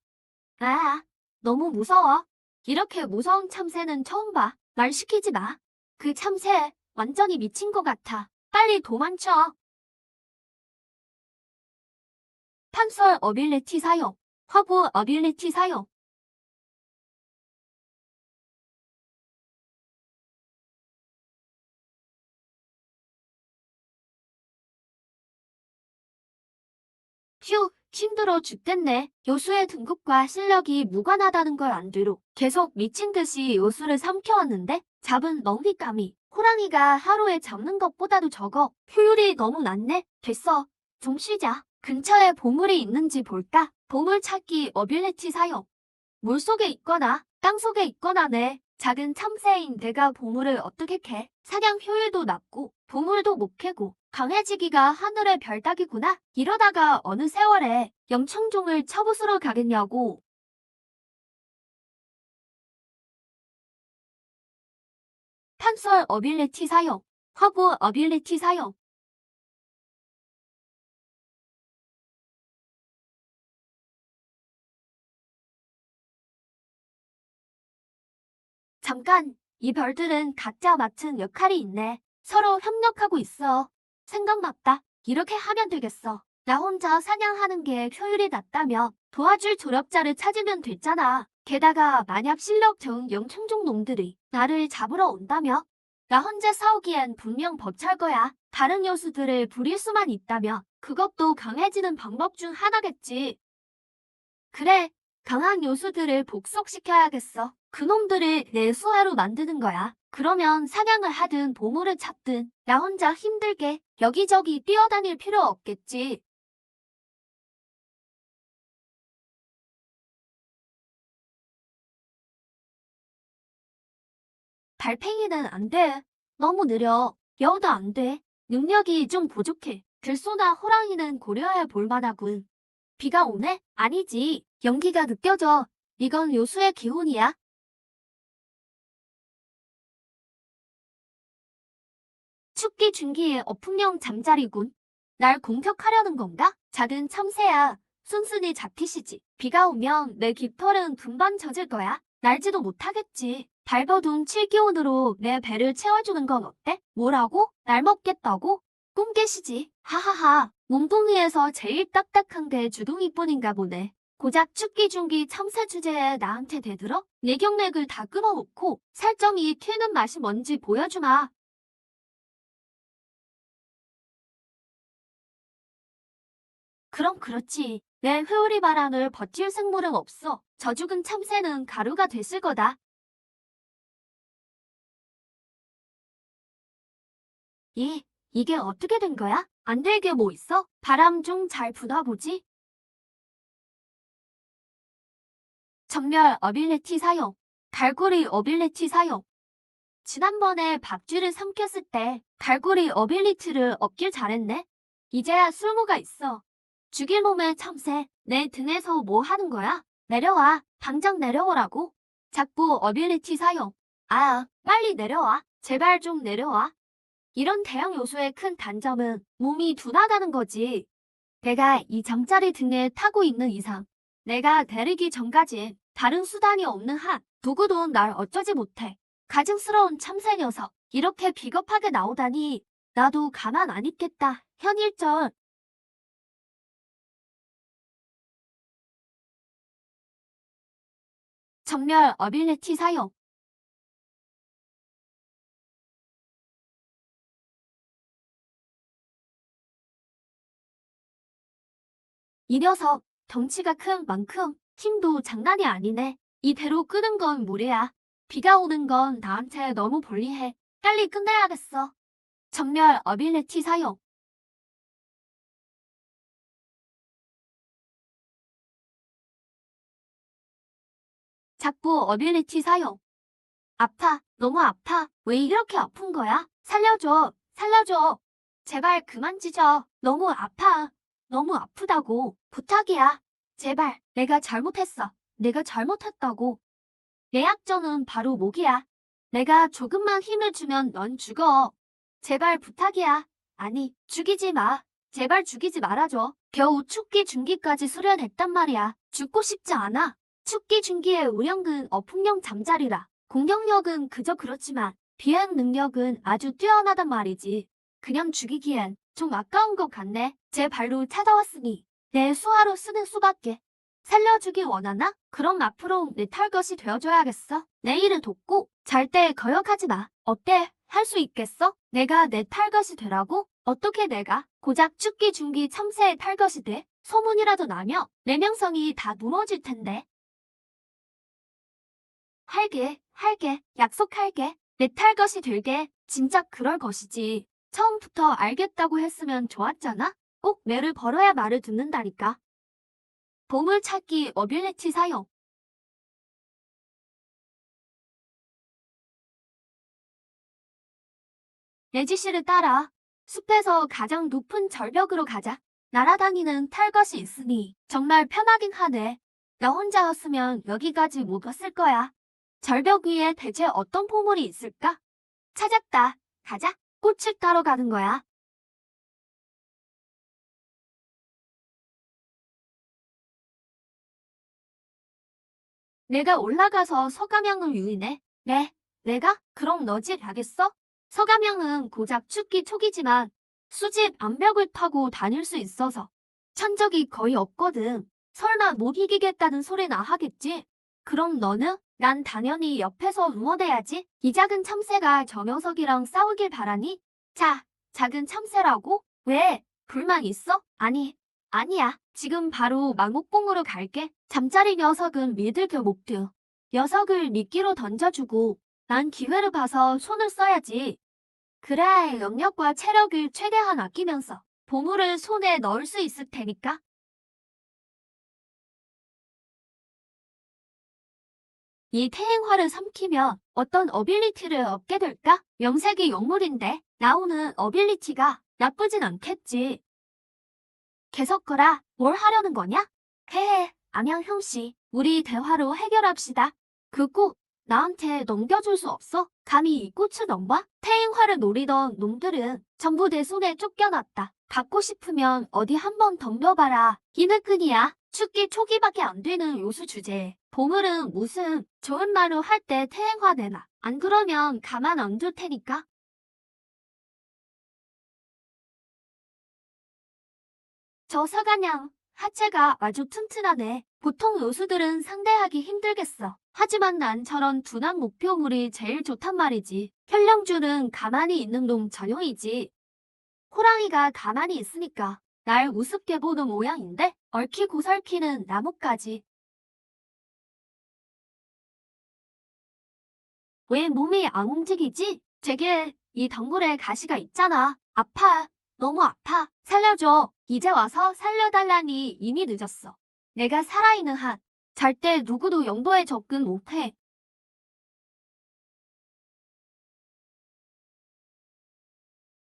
아, 너무 무서워. 이렇게 무서운 참새는 처음 봐. 말 시키지 마. 그 참새 완전히 미친 것 같아. 빨리 도망쳐. 판솔 어빌리티 사용. 화보 어빌리티 사용. 휴, 힘들어 죽겠네. 요수의 등급과 실력이 무관하다는 걸 안뒤로 계속 미친 듯이 요수를 삼켜왔는데 잡은 먹잇감이 호랑이가 하루에 잡는 것보다도 적어. 효율이 너무 낮네. 됐어. 좀 쉬자. 근처에 보물이 있는지 볼까? 보물 찾기 어빌리티 사용. 물속에 있거나 땅속에 있거나 내 작은 참새인 내가 보물을 어떻게 캐? 사냥 효율도 낮고 보물도 못 캐고 강해지기가 하늘의 별 따기구나. 이러다가 어느 세월에 영청종을 쳐부수러 가겠냐고. 판솔 어빌리티 사용. 화보 어빌리티 사용. 잠깐, 이 별들은 각자 맡은 역할이 있네. 서로 협력하고 있어. 생각났다. 이렇게 하면 되겠어. 나 혼자 사냥하는 게 효율이 낮다며 도와줄 조력자를 찾으면 됐잖아. 게다가 만약 실력 좋은 영충종 놈들이 나를 잡으러 온다며? 나 혼자 싸우기엔 분명 벅찰 거야. 다른 요수들을 부릴 수만 있다며 그것도 강해지는 방법 중 하나겠지. 그래, 강한 요수들을 복속시켜야겠어. 그놈들을 내 수하로 만드는 거야. 그러면 사냥을 하든 보물을 찾든 나 혼자 힘들게 여기저기 뛰어다닐 필요 없겠지. 달팽이는 안 돼. 너무 느려. 여우도 안 돼. 능력이 좀 부족해. 들소나 호랑이는 고려해 볼 만하군. 비가 오네? 아니지. 연기가 느껴져. 이건 요수의 기운이야. 춥기 준기의 어풍령 잠자리군. 날 공격하려는 건가? 작은 참새야. 순순히 잡히시지. 비가 오면 내 깃털은 분반 젖을 거야. 날지도 못하겠지. 발버둥 칠기온으로 내 배를 채워주는 건 어때? 뭐라고? 날 먹겠다고? 꿈 깨시지. 하하하. 몸뚱이에서 제일 딱딱한 게 주둥이뿐인가 보네. 고작 춥기 준기 참새 주제에 나한테 대들어? 내경맥을 다 끊어놓고 살점이 튀는 맛이 뭔지 보여주마. 그럼 그렇지. 내 회오리 바람을 버틸 생물은 없어. 저 죽은 참새는 가루가 됐을 거다. 이게 어떻게 된 거야? 안 되게 뭐 있어? 바람 좀 잘 불어보지. 정렬 어빌리티 사용. 갈고리 어빌리티 사용. 지난번에 밥쥐를 삼켰을 때 갈고리 어빌리티를 얻길 잘했네. 이제야 쓸모가 있어. 죽일 놈의 참새, 내 등에서 뭐 하는 거야? 내려와. 당장 내려오라고. 자꾸 어빌리티 사용. 빨리 내려와. 제발 좀 내려와. 이런 대형 요소의 큰 단점은 몸이 둔하다는 거지. 내가 이 잠자리 등에 타고 있는 이상, 내가 내리기 전까지 다른 수단이 없는 한 누구도 날 어쩌지 못해. 가증스러운 참새 녀석, 이렇게 비겁하게 나오다니 나도 가만 안 있겠다. 현일절. 정렬 어빌리티 사용. 이 녀석 덩치가 큰 만큼 힘도 장난이 아니네. 이대로 끄는 건 무리야. 비가 오는 건 나한테 너무 불리해. 빨리 끝내야겠어. 정렬 어빌리티 사용. 자꾸 어빌리티 사용. 아파. 너무 아파. 왜 이렇게 아픈 거야? 살려줘. 살려줘. 제발 그만 짖어. 너무 아파. 너무 아프다고. 부탁이야. 제발. 내가 잘못했어. 내가 잘못했다고. 내 약점은 바로 목이야. 내가 조금만 힘을 주면 넌 죽어. 제발 부탁이야. 아니, 죽이지 마. 제발 죽이지 말아줘. 겨우 춥기 중기까지 수련했단 말이야. 죽고 싶지 않아. 춥기 중기의 우령은 어풍령 잠자리라. 공격력은 그저 그렇지만 비행 능력은 아주 뛰어나단 말이지. 그냥 죽이기엔 좀 아까운 것 같네. 제 발로 찾아왔으니 내 수하로 쓰는 수밖에. 살려주길 원하나? 그럼 앞으로 내 탈것이 되어줘야겠어. 내 일을 돕고 잘 때 거역하지 마. 어때? 할 수 있겠어? 내가 내 탈것이 되라고? 어떻게 내가 고작 춥기 중기 참새의 탈것이 돼? 소문이라도 나며 내 명성이 다 무너질 텐데. 할게. 약속할게. 내 탈것이 되게. 진짜 그럴 것이지. 처음부터 알겠다고 했으면 좋았잖아? 꼭 매를 벌어야 말을 듣는다니까. 보물찾기 어빌리티 사용. 내 지시를 따라 숲에서 가장 높은 절벽으로 가자. 날아다니는 탈것이 있으니 정말 편하긴 하네. 나 혼자였으면 여기까지 못 왔을 거야. 절벽 위에 대체 어떤 보물이 있을까? 찾았다. 가자. 꽃을 따러 가는 거야. 내가 올라가서 서감형을 유인해. 네, 내가? 그럼 너지 알겠어? 서감형은 고작 춥기 촉이지만 수직 암벽을 타고 다닐 수 있어서 찬 적이 거의 없거든. 설마 못 이기겠다는 소리나 하겠지? 그럼 너는? 난 당연히 옆에서 응원해야지. 이 작은 참새가 저 녀석이랑 싸우길 바라니? 자, 작은 참새라고? 왜? 불만 있어? 아니야. 지금 바로 망옥봉으로 갈게. 잠자리 녀석은 믿을 겨 못 돼. 녀석을 미끼로 던져주고 난 기회를 봐서 손을 써야지. 그래, 영역과 체력을 최대한 아끼면서 보물을 손에 넣을 수 있을 테니까. 이 태행화를 삼키면 어떤 어빌리티를 얻게 될까? 명색이 영물인데 나오는 어빌리티가 나쁘진 않겠지. 계속 거라. 뭘 하려는 거냐? 헤헤, 안녕 형씨. 우리 대화로 해결합시다. 그 꽃 나한테 넘겨줄 수 없어? 감히 이 꽃을 넘봐? 태행화를 노리던 놈들은 전부 내 손에 쫓겨났다. 갖고 싶으면 어디 한번 덤벼봐라. 이늘끈이야. 축기 초기밖에 안 되는 요수 주제에 보물은 무슨 좋은 말로 할 때 태행화 내놔. 안 그러면 가만 안 둘 테니까. 저 사가냥 하체가 아주 튼튼하네. 보통 요수들은 상대하기 힘들겠어. 하지만 난 저런 둔한 목표물이 제일 좋단 말이지. 현령줄은 가만히 있는 놈 전용이지. 호랑이가 가만히 있으니까 날 우습게 보는 모양인데 얽히고 설키는 나뭇가지. 왜 몸이 안 움직이지? 제게 이 덩굴에 가시가 있잖아. 아파. 너무 아파. 살려줘. 이제 와서 살려달라니 이미 늦었어. 내가 살아있는 한 절대 누구도 영도에 접근 못해.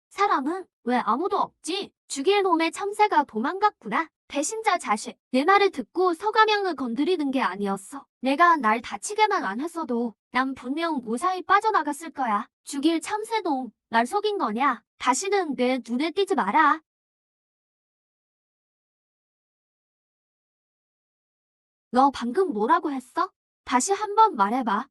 사람은 왜 아무도 없지? 죽일 놈의 참새가 도망갔구나. 배신자 자식. 내 말을 듣고 서가명을 건드리는 게 아니었어. 내가 날 다치게만 안 했어도 난 분명 무사히 빠져나갔을 거야. 죽일 참새놈. 날 속인 거냐? 다시는 내 눈에 띄지 마라. 너 방금 뭐라고 했어? 다시 한번 말해봐.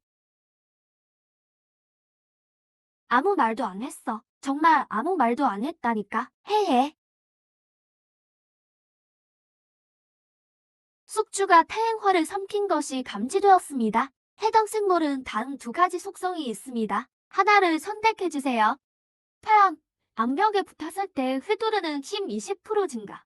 아무 말도 안 했어. 정말 아무 말도 안 했다니까. 헤헤. 숙주가 태행화를 삼킨 것이 감지되었습니다. 해당 생물은 다음 두 가지 속성이 있습니다. 하나를 선택해주세요. 팡! 암벽에 붙었을 때 휘두르는 힘 20% 증가.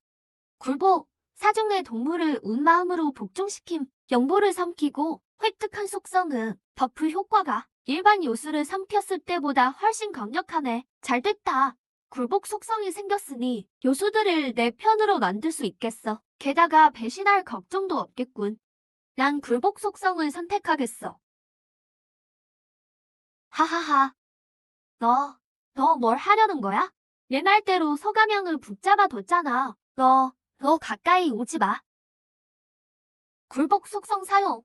굴복! 사중의 동물을 운마음으로 복종시킴. 영보를 삼키고 획득한 속성은 버프 효과가 일반 요술을 삼켰을 때보다 훨씬 강력하네. 잘됐다. 굴복 속성이 생겼으니 요수들을 내 편으로 만들 수 있겠어. 게다가 배신할 걱정도 없겠군. 난 굴복 속성을 선택하겠어. 하하하. 너 뭘 하려는 거야? 내 말대로 서가명을 붙잡아 뒀잖아. 너 가까이 오지 마. 굴복 속성 사용.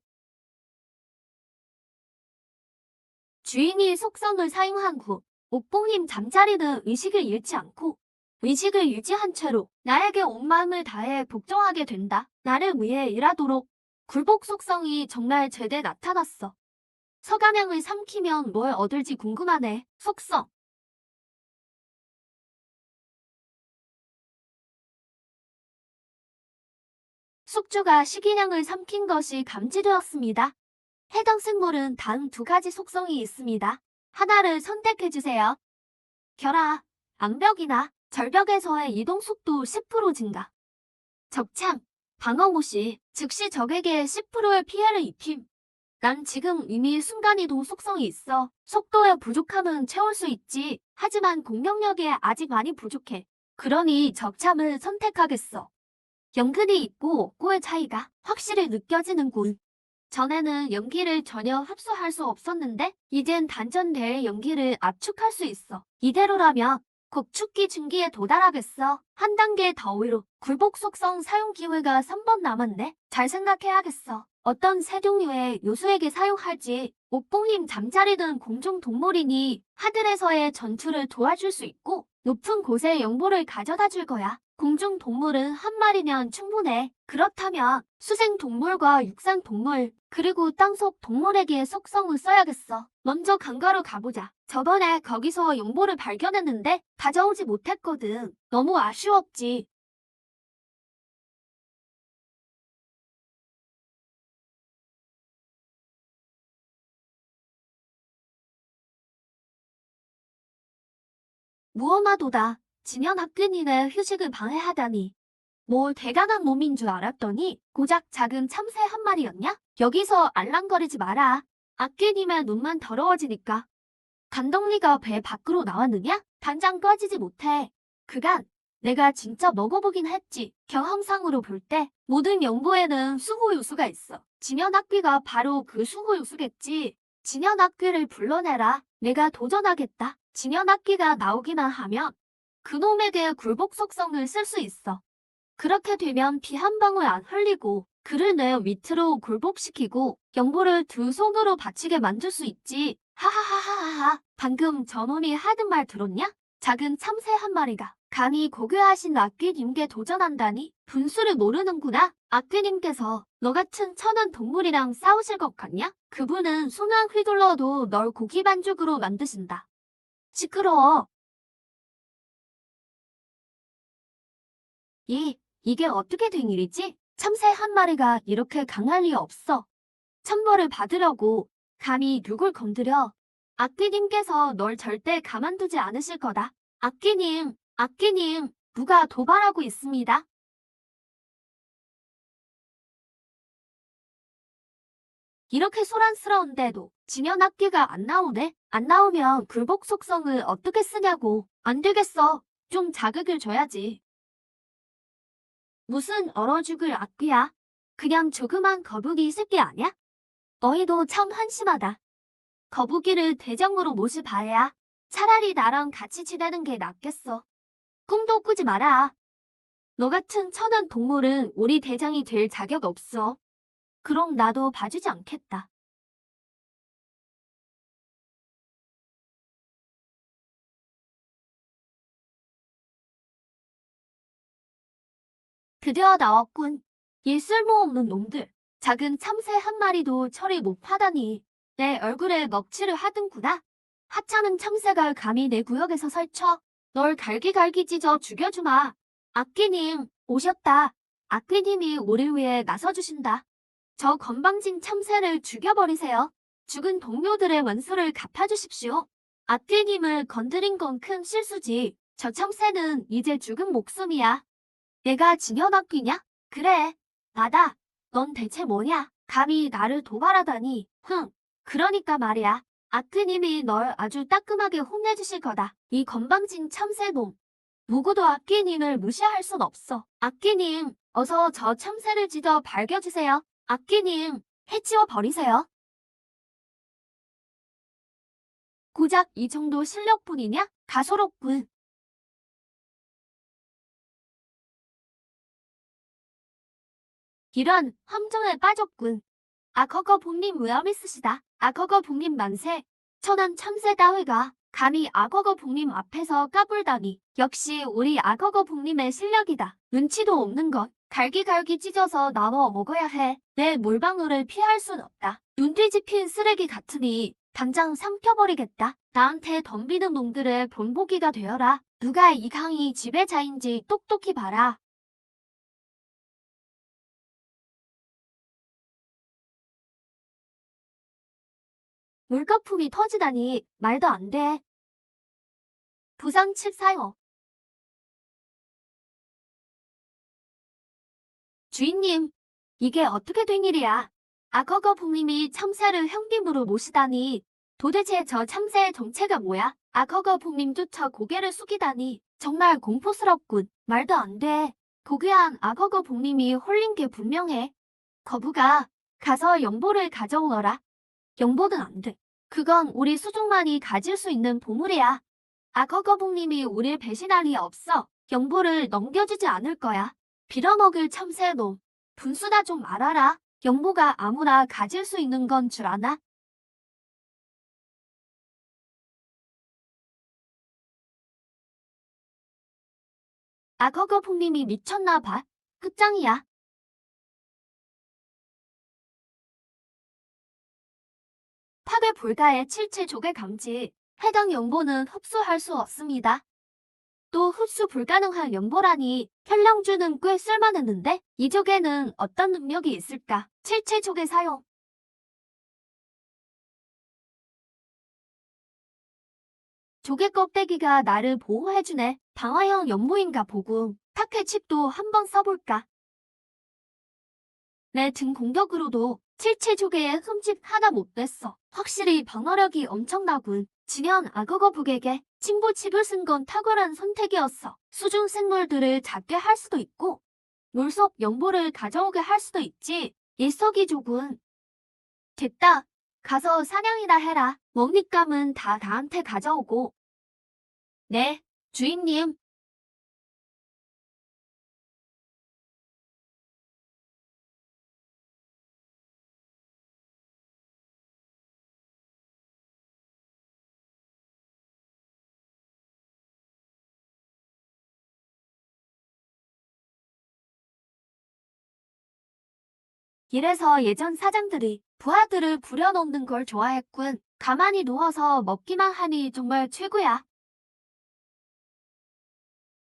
주인이 속성을 사용한 후 옥봉님 잠자리는 의식을 잃지 않고 의식을 유지한 채로 나에게 온 마음을 다해 복종하게 된다. 나를 위해 일하도록. 굴복 속성이 정말 제대 나타났어. 서가명을 삼키면 뭘 얻을지 궁금하네. 속성. 숙주가 식인형을 삼킨 것이 감지되었습니다. 해당 생물은 다음 두 가지 속성이 있습니다. 하나를 선택해주세요. 결하, 암벽이나 절벽에서의 이동 속도 10% 증가. 적창, 방어무 시 즉시 적에게 10%의 피해를 입힘. 난 지금 이미 순간이동 속성이 있어. 속도의 부족함은 채울 수 있지. 하지만 공격력에 아직 많이 부족해. 그러니 적참을 선택하겠어. 연근이 있고 없고의 차이가 확실히 느껴지는군. 전에는 연기를 전혀 흡수할 수 없었는데 이젠 단전대의 연기를 압축할 수 있어. 이대로라면 곧 축기 중기에 도달하겠어. 한 단계 더 위로. 굴복 속성 사용 기회가 3번 남았네. 잘 생각해야겠어. 어떤 새 종류의 요수에게 사용할지. 옥봉님 잠자리는 공중 동물이니 하늘에서의 전투를 도와줄 수 있고 높은 곳에 영보를 가져다 줄 거야. 공중 동물은 한 마리면 충분해. 그렇다면 수생 동물과 육상 동물 그리고 땅속 동물에게 속성을 써야겠어. 먼저 강가로 가보자. 저번에 거기서 용보를 발견했는데 가져오지 못했거든. 너무 아쉬웠지. 무엄하도다. 진현 학근이네 휴식을 방해하다니. 뭘 대단한 몸인 줄 알았더니 고작 작은 참새 한 마리였냐? 여기서 알랑거리지 마라. 아끼님의 눈만 더러워지니까. 간덕리가 배 밖으로 나왔느냐? 당장 꺼지지 못해. 그간 내가 진짜 먹어보긴 했지. 경험상으로 볼 때 모든 연보에는 수호요수가 있어. 진현악귀가 바로 그 수호요수겠지. 진현악귀를 불러내라. 내가 도전하겠다. 진현악귀가 나오기만 하면 그놈에게 굴복 속성을 쓸 수 있어. 그렇게 되면 피 한 방울 안 흘리고 그를 내 밑으로 굴복시키고 연보를 두 손으로 받치게 만들 수 있지. 하하하하하. 방금 저놈이 하던 말 들었냐? 작은 참새 한 마리가 감히 고귀하신 악귀님께 도전한다니 분수를 모르는구나. 악귀님께서 너 같은 천한 동물이랑 싸우실 것 같냐? 그분은 손만 휘둘러도 널 고기 반죽으로 만드신다. 시끄러워. 이게 어떻게 된 일이지? 참새 한 마리가 이렇게 강할 리 없어. 천벌을 받으려고 감히 누굴 건드려. 악귀님께서 널 절대 가만두지 않으실 거다. 악귀님, 누가 도발하고 있습니다. 이렇게 소란스러운데도 진현 악귀가 안 나오네? 안 나오면 굴복 속성을 어떻게 쓰냐고. 안 되겠어. 좀 자극을 줘야지. 무슨 얼어 죽을 악귀야? 그냥 조그만 거북이 새끼 아냐? 너희도 참 한심하다. 거북이를 대장으로 모셔봐야 차라리 나랑 같이 지내는 게 낫겠어. 꿈도 꾸지 마라. 너 같은 천한 동물은 우리 대장이 될 자격 없어. 그럼 나도 봐주지 않겠다. 드디어 나왔군. 이 쓸모없는 놈들. 작은 참새 한 마리도 처리 못하다니. 내 얼굴에 먹칠을 하든구나. 하찮은 참새가 감히 내 구역에서 설쳐. 널 갈기갈기 찢어 죽여주마. 악귀님, 오셨다. 악귀님이 우리 위해 나서주신다. 저 건방진 참새를 죽여버리세요. 죽은 동료들의 원수를 갚아주십시오. 악귀님을 건드린 건 큰 실수지. 저 참새는 이제 죽은 목숨이야. 내가 진현악귀냐? 그래, 나다. 넌 대체 뭐냐? 감히 나를 도발하다니. 그러니까 말이야. 아크님이 널 아주 따끔하게 혼내주실 거다. 이 건방진 참새놈. 누구도 아끼님을 무시할 순 없어. 아끼님, 어서 저 참새를 찢어 발겨주세요. 아끼님, 해치워 버리세요. 고작 이 정도 실력뿐이냐? 가소롭군. 이런 함정에 빠졌군. 악허거 복님 위험 있으시다. 악허거 복님 만세. 천한 참새 따위가 감히 악허거 복님 앞에서 까불다니. 역시 우리 악허거 복님의 실력이다. 눈치도 없는 것. 갈기갈기 찢어서 나눠 먹어야 해. 내 물방울을 피할 순 없다. 눈 뒤집힌 쓰레기 같으니 당장 삼켜버리겠다. 나한테 덤비는 놈들의 본보기가 되어라. 누가 이 강이 지배자인지 똑똑히 봐라. 물거품이 터지다니 말도 안 돼. 부상 칩사요. 주인님, 이게 어떻게 된 일이야? 악어거 북님이 참새를 형님으로 모시다니. 도대체 저 참새의 정체가 뭐야? 악어거 북님조차 고개를 숙이다니. 정말 공포스럽군. 말도 안 돼. 고귀한 악어거 북님이 홀린 게 분명해. 거부가 가서 영보를 가져오너라. 영보는 안 돼. 그건 우리 수족만이 가질 수 있는 보물이야. 악어거 북님이 우릴 배신할 리 없어. 영보를 넘겨주지 않을 거야. 빌어먹을 참새놈. 분수나 좀 말아라. 영보가 아무나 가질 수 있는 건 줄 아나? 악어거 북님이 미쳤나 봐. 끝장이야. 파괴 불가의 칠칠 조개 감지. 해당 연보는 흡수할 수 없습니다. 또 흡수 불가능한 연보라니 현령주는 꽤 쓸만했는데 이 조개는 어떤 능력이 있을까? 칠체 조개 사용. 조개 껍데기가 나를 보호해주네. 방어형 연보인가 보군. 탁회칩도 한번 써볼까? 내 등 공격으로도 칠체 조개에 흠집 하나 못 냈어. 확실히 방어력이 엄청나군. 진현 악어거북에게 칭보칩을 쓴 건 탁월한 선택이었어. 수중 생물들을 잡게 할 수도 있고 물속 연보를 가져오게 할 수도 있지. 일석이조군. 됐다. 가서 사냥이나 해라. 먹잇감은 다 나한테 가져오고. 네, 주인님. 이래서 예전 사장들이 부하들을 부려놓는 걸 좋아했군. 가만히 누워서 먹기만 하니 정말 최고야.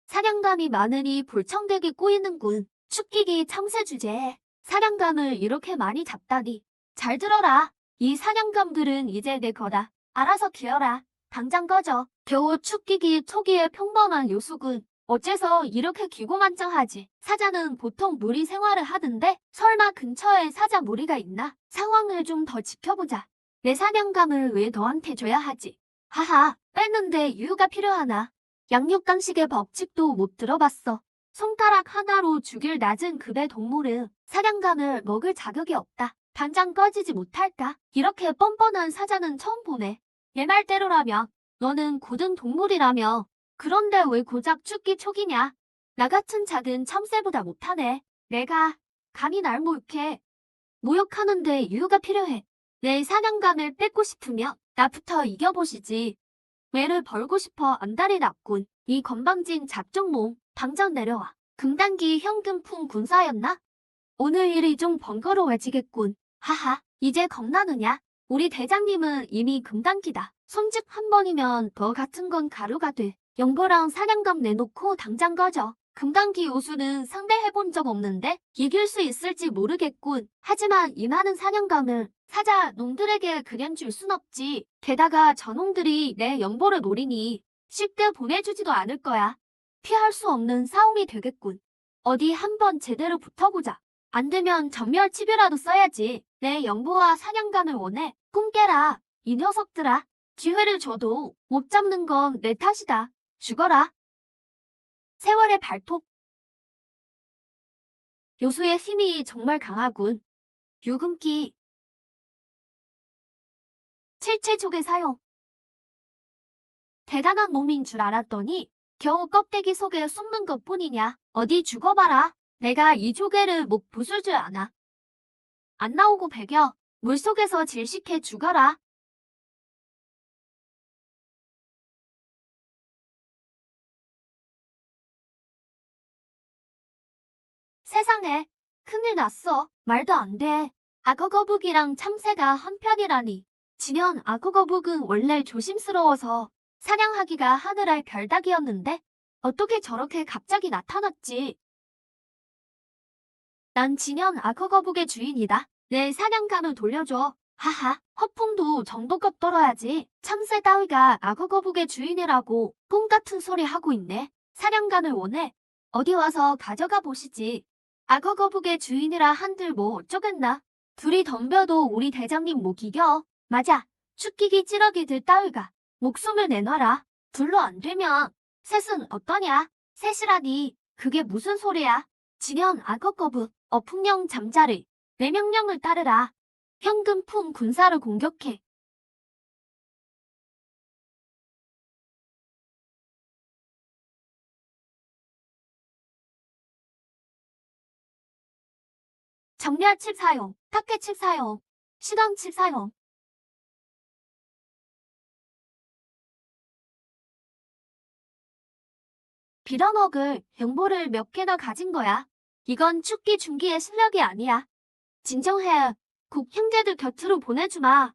사냥감이 많으니 불청객이 꼬이는군. 축기기 참새 주제에 사냥감을 이렇게 많이 잡다니. 잘 들어라. 이 사냥감들은 이제 내 거다. 알아서 키워라. 당장 꺼져. 겨우 축기기 초기의 평범한 요수군. 어째서 이렇게 기고만장하지? 사자는 보통 무리 생활을 하던데 설마 근처에 사자 무리가 있나? 상황을 좀 더 지켜보자. 내 사냥감을 왜 너한테 줘야 하지? 하하, 뺐는데 이유가 필요하나? 양육강식의 법칙도 못 들어봤어. 손가락 하나로 죽일 낮은 급의 동물은 사냥감을 먹을 자격이 없다. 당장 꺼지지 못할까? 이렇게 뻔뻔한 사자는 처음 보네. 얘 말대로라면 너는 고등 동물이라며. 그런데 왜 고작 죽기 촉이냐? 나 같은 작은 참새보다 못하네. 내가 감히 날 모욕해. 모욕하는데 이유가 필요해. 내 사냥감을 뺏고 싶으면 나부터 이겨보시지. 매를 벌고 싶어 안달이 났군. 이 건방진 잡종몸 당장 내려와. 금단기 현금풍 군사였나? 오늘 일이 좀 번거로워지겠군. 하하, 이제 겁나느냐? 우리 대장님은 이미 금단기다. 손짓 한 번이면 너 같은 건 가루가 돼. 영보랑 사냥감 내놓고 당장 꺼져. 금단기 요수는 상대해본 적 없는데 이길 수 있을지 모르겠군. 하지만 이 많은 사냥감을 사자 놈들에게 그냥 줄 순 없지. 게다가 저놈들이 내 연보를 노리니 쉽게 보내주지도 않을 거야. 피할 수 없는 싸움이 되겠군. 어디 한번 제대로 붙어보자. 안 되면 전멸치료라도 써야지. 내 연보와 사냥감을 원해. 꿈 깨라. 이 녀석들아. 기회를 줘도 못 잡는 건 내 탓이다. 죽어라. 세월의 발톱. 요수의 힘이 정말 강하군. 유금기. 칠체족의 사용. 대단한 놈인 줄 알았더니 겨우 껍데기 속에 숨는 것뿐이냐. 어디 죽어봐라. 내가 이 조개를 목 부술 줄 아나. 안 나오고 배겨. 물속에서 질식해 죽어라. 세상에, 큰일 났어. 말도 안 돼. 악어거북이랑 참새가 한편이라니. 진현 악어거북은 원래 조심스러워서 사냥하기가 하늘알 별따기였는데 어떻게 저렇게 갑자기 나타났지? 난 진현 악어거북의 주인이다. 내 사냥감을 돌려줘. 하하, 허풍도 정도껏 떨어야지. 참새 따위가 악어거북의 주인이라고 꿈 같은 소리 하고 있네. 사냥감을 원해. 어디 와서 가져가 보시지. 악어거북의 주인이라 한들 뭐 어쩌겠나. 둘이 덤벼도 우리 대장님 못 이겨. 맞아. 축기기 찌러기들 따위가 목숨을 내놔라. 둘로 안 되면 셋은 어떠냐? 셋이라니 그게 무슨 소리야. 진현 악어거북 어풍령 잠자리 내 명령을 따르라. 현금풍 군사를 공격해. 정렬칩 사용, 탁해칩 사용, 시강칩 사용. 빌어먹을 용보를 몇 개나 가진 거야. 이건 축기 중기의 실력이 아니야. 진정해. 국 형제들 곁으로 보내주마.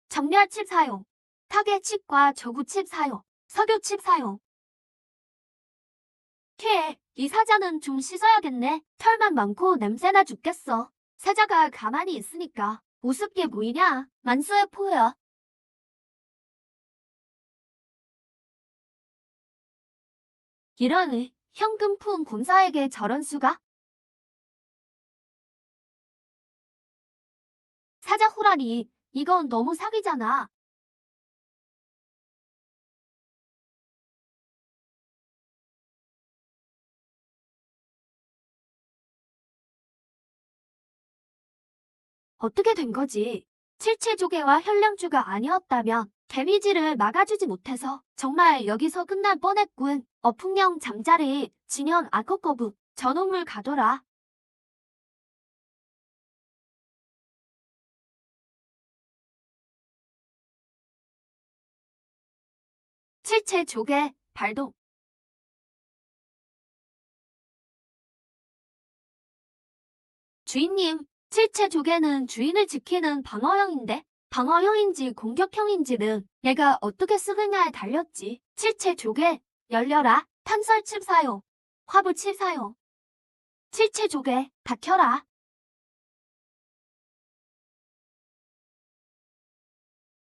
정렬칩 사용. 타겟칩과 저구칩 사용, 석유칩 사용. 이 사자는 좀 씻어야겠네. 털만 많고 냄새나 죽겠어. 사자가 가만히 있으니까 우습게 보이냐? 만수의 포야. 이러니 현금 푼 군사에게 저런 수가? 사자 호라니, 이건 너무 사기잖아. 어떻게 된 거지? 칠칠조개와 현량주가 아니었다면 데미지를 막아주지 못해서 정말 여기서 끝날 뻔했군. 어풍령 잠자리, 진현 악어거북, 저놈을 가둬라. 칠칠조개, 발동. 주인님, 칠칠조개는 주인을 지키는 방어형인데 방어형인지 공격형인지는 얘가 어떻게 쓰느냐에 달렸지. 칠칠조개, 열려라. 탄설칩 사용, 화부칩 사용. 칠칠조개, 박혀라.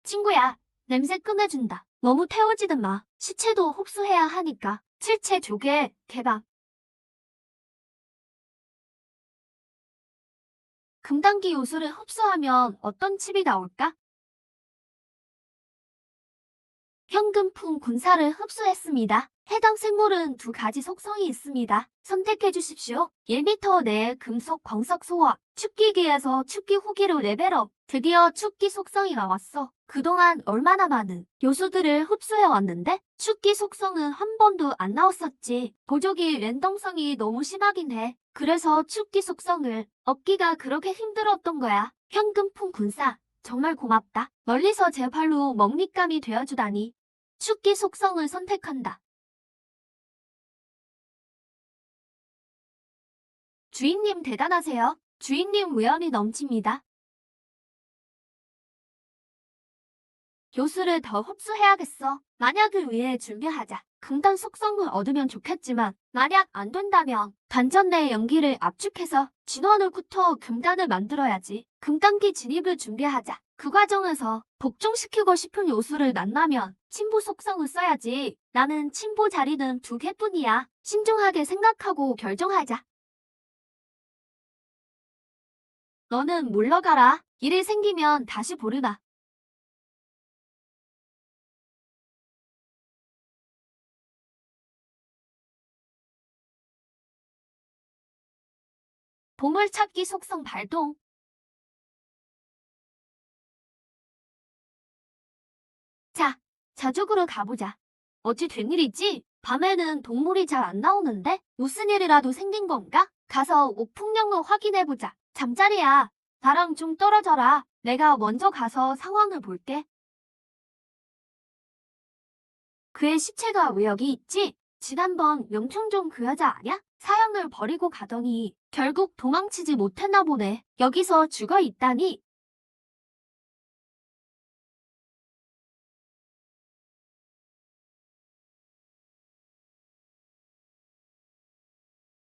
친구야, 냄새 끝내준다. 너무 태워지든 마. 시체도 흡수해야 하니까. 칠칠조개, 개방. 금단기 요소를 흡수하면 어떤 칩이 나올까? 현금풍 군사를 흡수했습니다. 해당 생물은 두 가지 속성이 있습니다. 선택해 주십시오. 1m 내에 금속 광석 소화. 축기기에서 축기 후기로 레벨업. 드디어 축기 속성이 나왔어. 그동안 얼마나 많은 요소들을 흡수해왔는데 축기 속성은 한 번도 안 나왔었지. 보조기 랜덤성이 너무 심하긴 해. 그래서 축기 속성을 얻기가 그렇게 힘들었던 거야. 현금풍 군사. 정말 고맙다. 멀리서 제 발로 먹잇감이 되어주다니. 축기 속성을 선택한다. 주인님 대단하세요. 주인님 우연이 넘칩니다. 요술을 더 흡수해야겠어. 만약을 위해 준비하자. 금단 속성을 얻으면 좋겠지만 만약 안 된다면 단전 내 연기를 압축해서 진원을부터 금단을 만들어야지. 금단기 진입을 준비하자. 그 과정에서 복종시키고 싶은 요술을 만나면 친부 속성을 써야지. 나는 친부 자리는 두 개뿐이야. 신중하게 생각하고 결정하자. 너는 물러가라. 일이 생기면 다시 부르나. 보물찾기 속성 발동. 자, 저쪽으로 가보자. 어찌 된 일이지? 밤에는 동물이 잘 안 나오는데? 무슨 일이라도 생긴 건가? 가서 옥풍령을 확인해보자. 잠자리야. 나랑 좀 떨어져라. 내가 먼저 가서 상황을 볼게. 그의 시체가 왜 여기 있지? 지난번 명충종 그 여자 아냐? 사형을 버리고 가더니 결국 도망치지 못했나 보네. 여기서 죽어 있다니.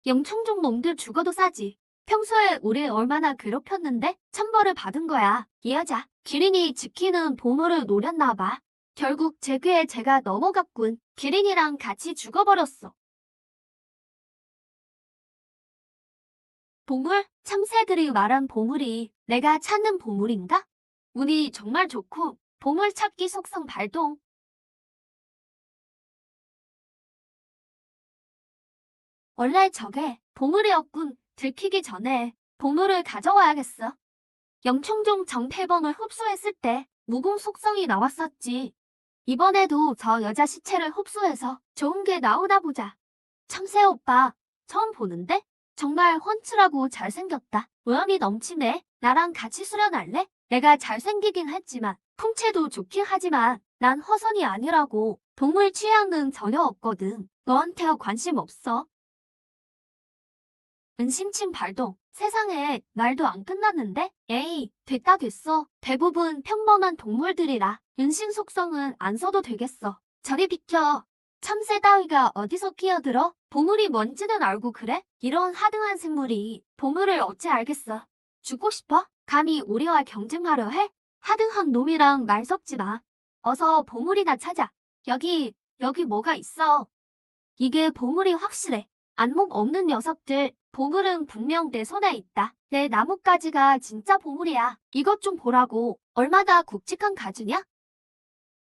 영충종 놈들 죽어도 싸지. 평소에 우리 얼마나 괴롭혔는데 천벌을 받은 거야. 이 여자 기린이 지키는 보물을 노렸나 봐. 결국 제 귀에 제가 넘어갔군. 기린이랑 같이 죽어버렸어. 보물? 참새들이 말한 보물이 내가 찾는 보물인가? 운이 정말 좋고 보물 찾기 속성 발동. 원래 저게 보물이었군. 들키기 전에 보물을 가져와야겠어. 영총종 정패범을 흡수했을 때 무공 속성이 나왔었지. 이번에도 저 여자 시체를 흡수해서 좋은 게 나오나 보자. 참새 오빠, 처음 보는데? 정말 훤칠하고 잘생겼다. 우연이 넘치네. 나랑 같이 수련할래? 내가 잘생기긴 했지만 풍채도 좋긴 하지만 난 허선이 아니라고. 동물 취향은 전혀 없거든. 너한테 관심 없어. 은신침 발동. 세상에 말도 안 끝났는데? 에이, 됐다 됐어. 대부분 평범한 동물들이라 은신 속성은 안 써도 되겠어. 저리 비켜. 참새 따위가 어디서 끼어들어? 보물이 뭔지는 알고 그래? 이런 하등한 생물이 보물을 어찌 알겠어. 죽고 싶어? 감히 우리와 경쟁하려 해? 하등한 놈이랑 말 섞지 마. 어서 보물이나 찾아. 여기 뭐가 있어. 이게 보물이 확실해. 안목 없는 녀석들, 보물은 분명 내 손에 있다. 내 나뭇가지가 진짜 보물이야. 이것 좀 보라고. 얼마나 굵직한 가주냐?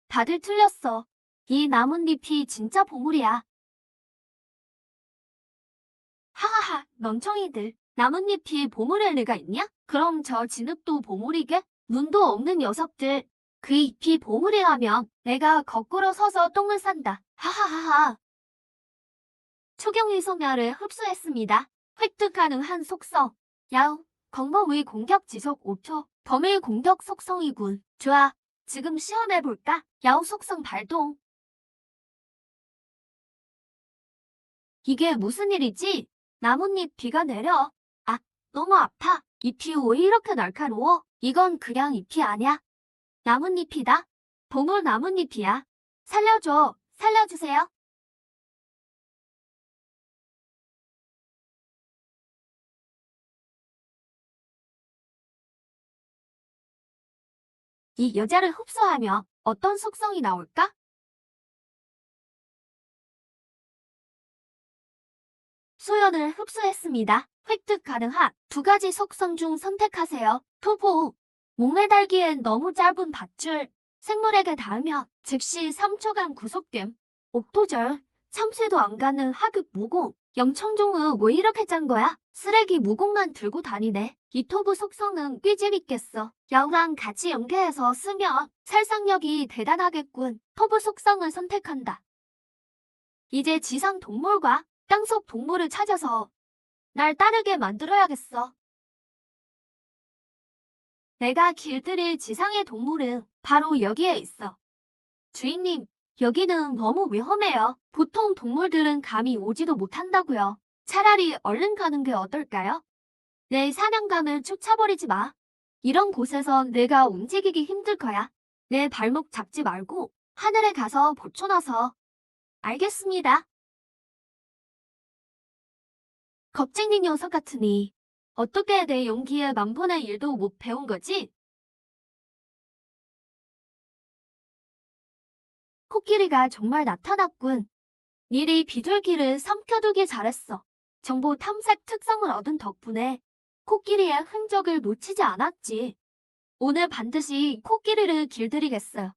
다들 틀렸어. 이 나뭇잎이 진짜 보물이야. 하하하, 멍청이들. 나뭇잎이 보물일 리가 있냐? 그럼 저 진흙도 보물이게? 눈도 없는 녀석들. 그 잎이 보물이라면 내가 거꾸로 서서 똥을 싼다. 하하하하. 초경의 소멸을 흡수했습니다. 획득 가능한 속성. 야우, 검범의 공격 지속 5초. 범의 공격 속성이군. 좋아, 지금 시험해볼까? 야우 속성 발동. 이게 무슨 일이지? 나뭇잎 비가 내려. 아, 너무 아파. 잎이 왜 이렇게 날카로워? 이건 그냥 잎이 아니야. 나뭇잎이다. 보물 나뭇잎이야. 살려줘. 살려주세요. 이 여자를 흡수하며 어떤 속성이 나올까? 소연을 흡수했습니다. 획득 가능한 두 가지 속성 중 선택하세요. 토보. 목매달기엔 너무 짧은 밧줄. 생물에게 닿으면 즉시 3초간 구속됨. 옥토절. 참새도 안 가는 하급 무공. 영청종은 왜 이렇게 짠 거야? 쓰레기 무공만 들고 다니네. 이 토부 속성은 꽤 재밌겠어. 야우랑 같이 연계해서 쓰면 살상력이 대단하겠군. 토부 속성을 선택한다. 이제 지상 동물과 땅속 동물을 찾아서 날 따르게 만들어야겠어. 내가 길들일 지상의 동물은 바로 여기에 있어. 주인님, 여기는 너무 위험해요. 보통 동물들은 감히 오지도 못한다고요. 차라리 얼른 가는 게 어떨까요? 내 사냥감을 쫓아버리지 마. 이런 곳에선 내가 움직이기 힘들 거야. 내 발목 잡지 말고 하늘에 가서 보초나서. 알겠습니다. 겁쟁이 녀석 같으니 어떻게 내 용기에 만분의 일도 못 배운 거지? 코끼리가 정말 나타났군. 미리 비둘기를 삼켜두길 잘했어. 정보 탐색 특성을 얻은 덕분에 코끼리의 흔적을 놓치지 않았지. 오늘 반드시 코끼리를 길들이겠어요.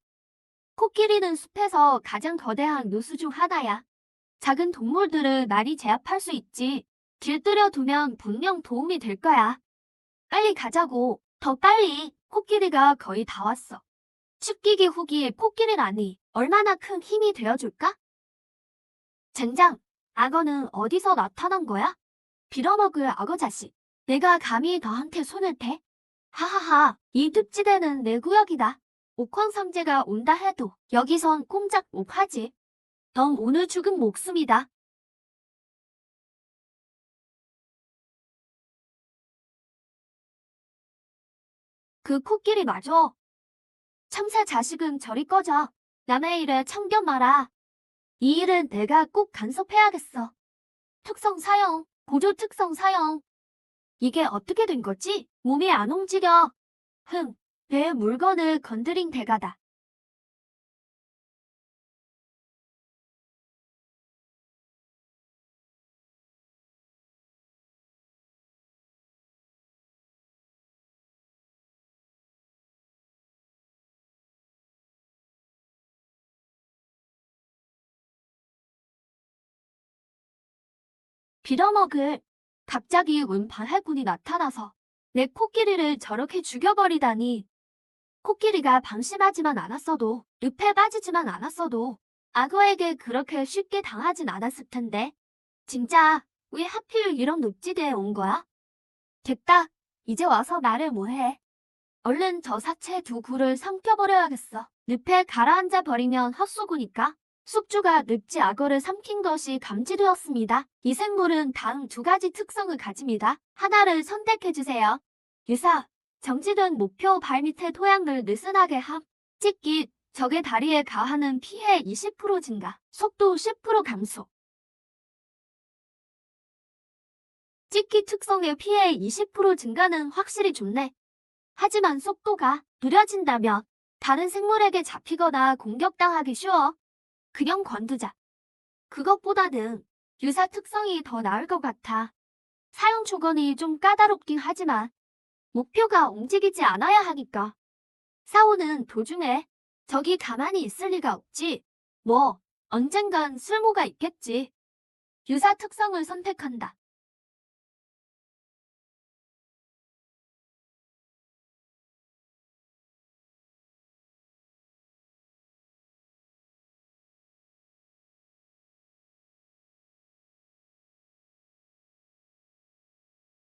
코끼리는 숲에서 가장 거대한 누수 중 하나야. 작은 동물들을 많이 제압할 수 있지. 길들여 두면 분명 도움이 될 거야. 빨리 가자고. 더 빨리. 코끼리가 거의 다 왔어. 춥기기 후기에 코끼리라니 얼마나 큰 힘이 되어줄까? 젠장, 악어는 어디서 나타난 거야? 빌어먹을 악어 자식. 내가 감히 너한테 손을 대? 하하하, 이 늪지대는 내 구역이다. 옥황상제가 온다 해도 여기선 꼼짝 못하지. 넌 오늘 죽은 목숨이다. 그 코끼리 맞아. 참새 자식은 저리 꺼져. 남의 일에 참견 마라. 이 일은 내가 꼭 간섭해야겠어. 특성 사용, 보조 특성 사용. 이게 어떻게 된 거지? 몸이 안 움직여. 내 물건을 건드린 대가다. 빌어먹을. 갑자기 운반 해군이 나타나서 내 코끼리를 저렇게 죽여버리다니. 코끼리가 방심하지만 않았어도, 늪에 빠지지만 않았어도 악어에게 그렇게 쉽게 당하진 않았을 텐데. 진짜 왜 하필 이런 늪지대에 온 거야? 됐다. 이제 와서 말을 뭐해. 얼른 저 사체 두 구를 삼켜버려야겠어. 늪에 가라앉아 버리면 헛수고니까. 숙주가 늪지 악어를 삼킨 것이 감지되었습니다. 이 생물은 다음 두 가지 특성을 가집니다. 하나를 선택해주세요. 유사, 정지된 목표 발밑에 토양을 느슨하게 함. 찍기, 적의 다리에 가하는 피해 20% 증가, 속도 10% 감소. 찍기 특성의 피해 20% 증가는 확실히 좋네. 하지만 속도가 느려진다면 다른 생물에게 잡히거나 공격당하기 쉬워. 그냥 관두자. 그것보다는 유사 특성이 더 나을 것 같아. 사용 조건이 좀 까다롭긴 하지만 목표가 움직이지 않아야 하니까. 싸우는 도중에 적이 가만히 있을 리가 없지. 뭐 언젠간 쓸모가 있겠지. 유사 특성을 선택한다.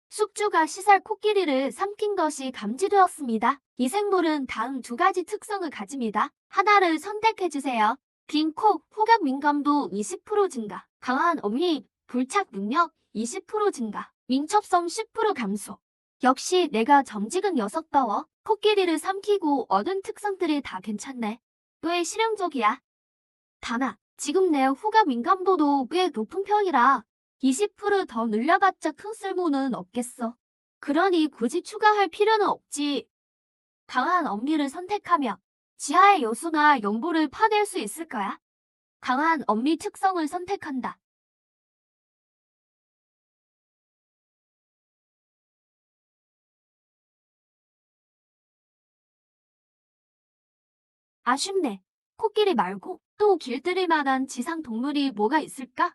숙주가 시살 코끼리를 삼킨 것이 감지되었습니다. 이 생물은 다음 두 가지 특성을 가집니다. 하나를 선택해주세요. 긴 코, 폭격 민감도 20% 증가, 강한 어미, 불착 능력 20% 증가, 민첩성 10% 감소. 역시 내가 정직은 녀석다워. 코끼리를 삼키고 얻은 특성들이 다 괜찮네. 꽤 실용적이야. 다만 지금 내 후각 민감도도 꽤 높은 편이라 20%더 늘려봤자 큰 쓸모는 없겠어. 그러니 굳이 추가할 필요는 없지. 강한 엄미를 선택하며 지하의 요소나 연보를 파낼 수 있을 거야. 강한 엄미 특성을 선택한다. 아쉽네. 코끼리 말고 또 길들일 만한 지상 동물이 뭐가 있을까?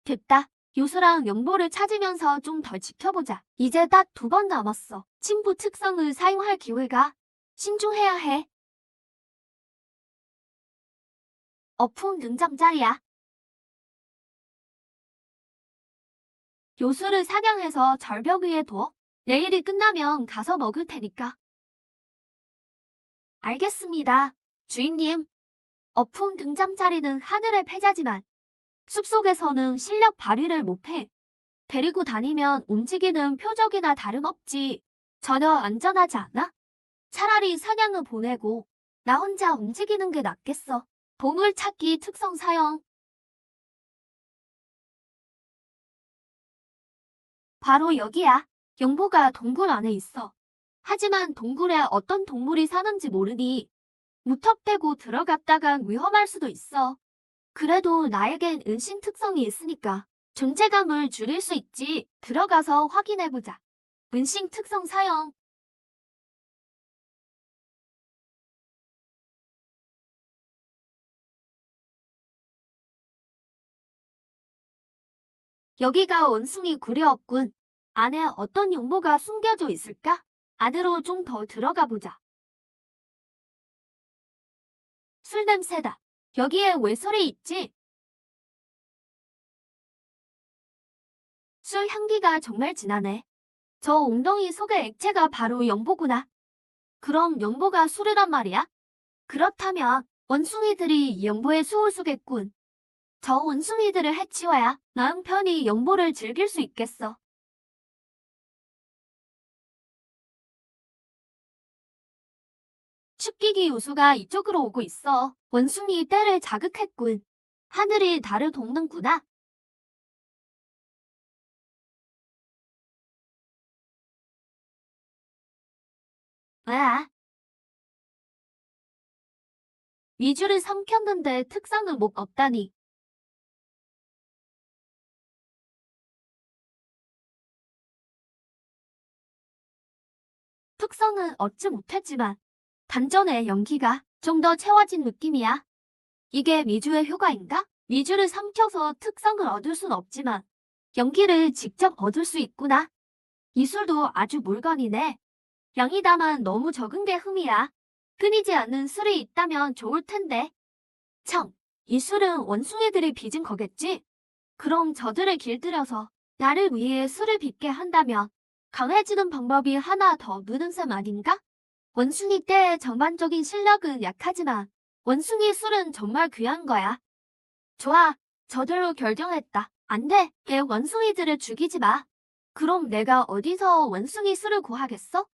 됐다. 요소랑 연보를 찾으면서 좀 더 지켜보자. 이제 딱 두 번 남았어. 친부 특성을 사용할 기회가 신중해야 해. 어풍 등장자리야. 요술을 사냥해서 절벽 위에 둬. 내일이 끝나면 가서 먹을 테니까. 알겠습니다. 주인님. 어풍 등잠자리는 하늘의 패자지만 숲속에서는 실력 발휘를 못해. 데리고 다니면 움직이는 표적이나 다름없지. 전혀 안전하지 않아? 차라리 사냥을 보내고 나 혼자 움직이는 게 낫겠어. 보물 찾기 특성 사용. 바로 여기야. 영보가 동굴 안에 있어. 하지만 동굴에 어떤 동물이 사는지 모르니 무턱대고 들어갔다간 위험할 수도 있어. 그래도 나에겐 은신 특성이 있으니까 존재감을 줄일 수 있지. 들어가서 확인해보자. 은신 특성 사용. 여기가 원숭이 굴이었군. 안에 어떤 용모가 숨겨져 있을까? 안으로 좀 더 들어가 보자. 술 냄새다. 여기에 왜 술이 있지? 술 향기가 정말 진하네. 저 웅덩이 속의 액체가 바로 연보구나. 그럼 연보가 술이란 말이야? 그렇다면 원숭이들이 이 연보의 수호 수겠군. 저 원숭이들을 해치워야 마음 편히 연보를 즐길 수 있겠어. 춥기기 요소가 이쪽으로 오고 있어. 원숭이 떼를 자극했군. 하늘이 달을 돕는구나. 아, 위주를 삼켰는데 특성을 못 얻다니. 특성은 얻지 못했지만 단전의 연기가 좀 더 채워진 느낌이야. 이게 미주의 효과인가? 미주를 삼켜서 특성을 얻을 순 없지만 연기를 직접 얻을 수 있구나. 이 술도 아주 물건이네. 양이다만 너무 적은 게 흠이야. 끊이지 않는 술이 있다면 좋을 텐데. 참, 이 술은 원숭이들이 빚은 거겠지? 그럼 저들을 길들여서 나를 위해 술을 빚게 한다면 강해지는 방법이 하나 더 느는 셈 아닌가? 원숭이 떼의 전반적인 실력은 약하지만 원숭이 술은 정말 귀한 거야. 좋아, 저들로 결정했다. 안 돼, 내 원숭이들을 죽이지 마. 그럼 내가 어디서 원숭이 술을 구하겠어?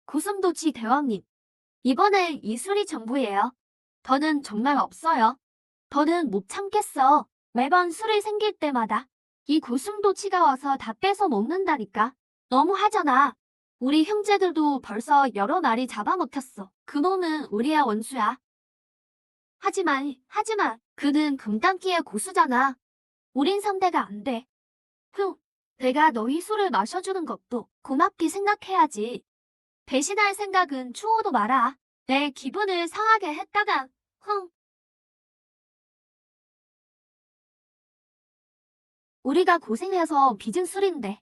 고슴도치 대왕님, 이번에 이 술이 전부예요. 더는 정말 없어요. 더는 못 참겠어. 매번 술이 생길 때마다 이 고슴도치가 와서 다 뺏어 먹는다니까. 너무 하잖아. 우리 형제들도 벌써 여러 마리 잡아먹혔어. 그놈은 우리의 원수야. 하지만 그는 금단기의 고수잖아. 우린 상대가 안 돼. 흥, 내가 너희 술을 마셔주는 것도 고맙게 생각해야지. 배신할 생각은 추호도 마라. 내 기분을 상하게 했다가, 흥. 우리가 고생해서 빚은 술인데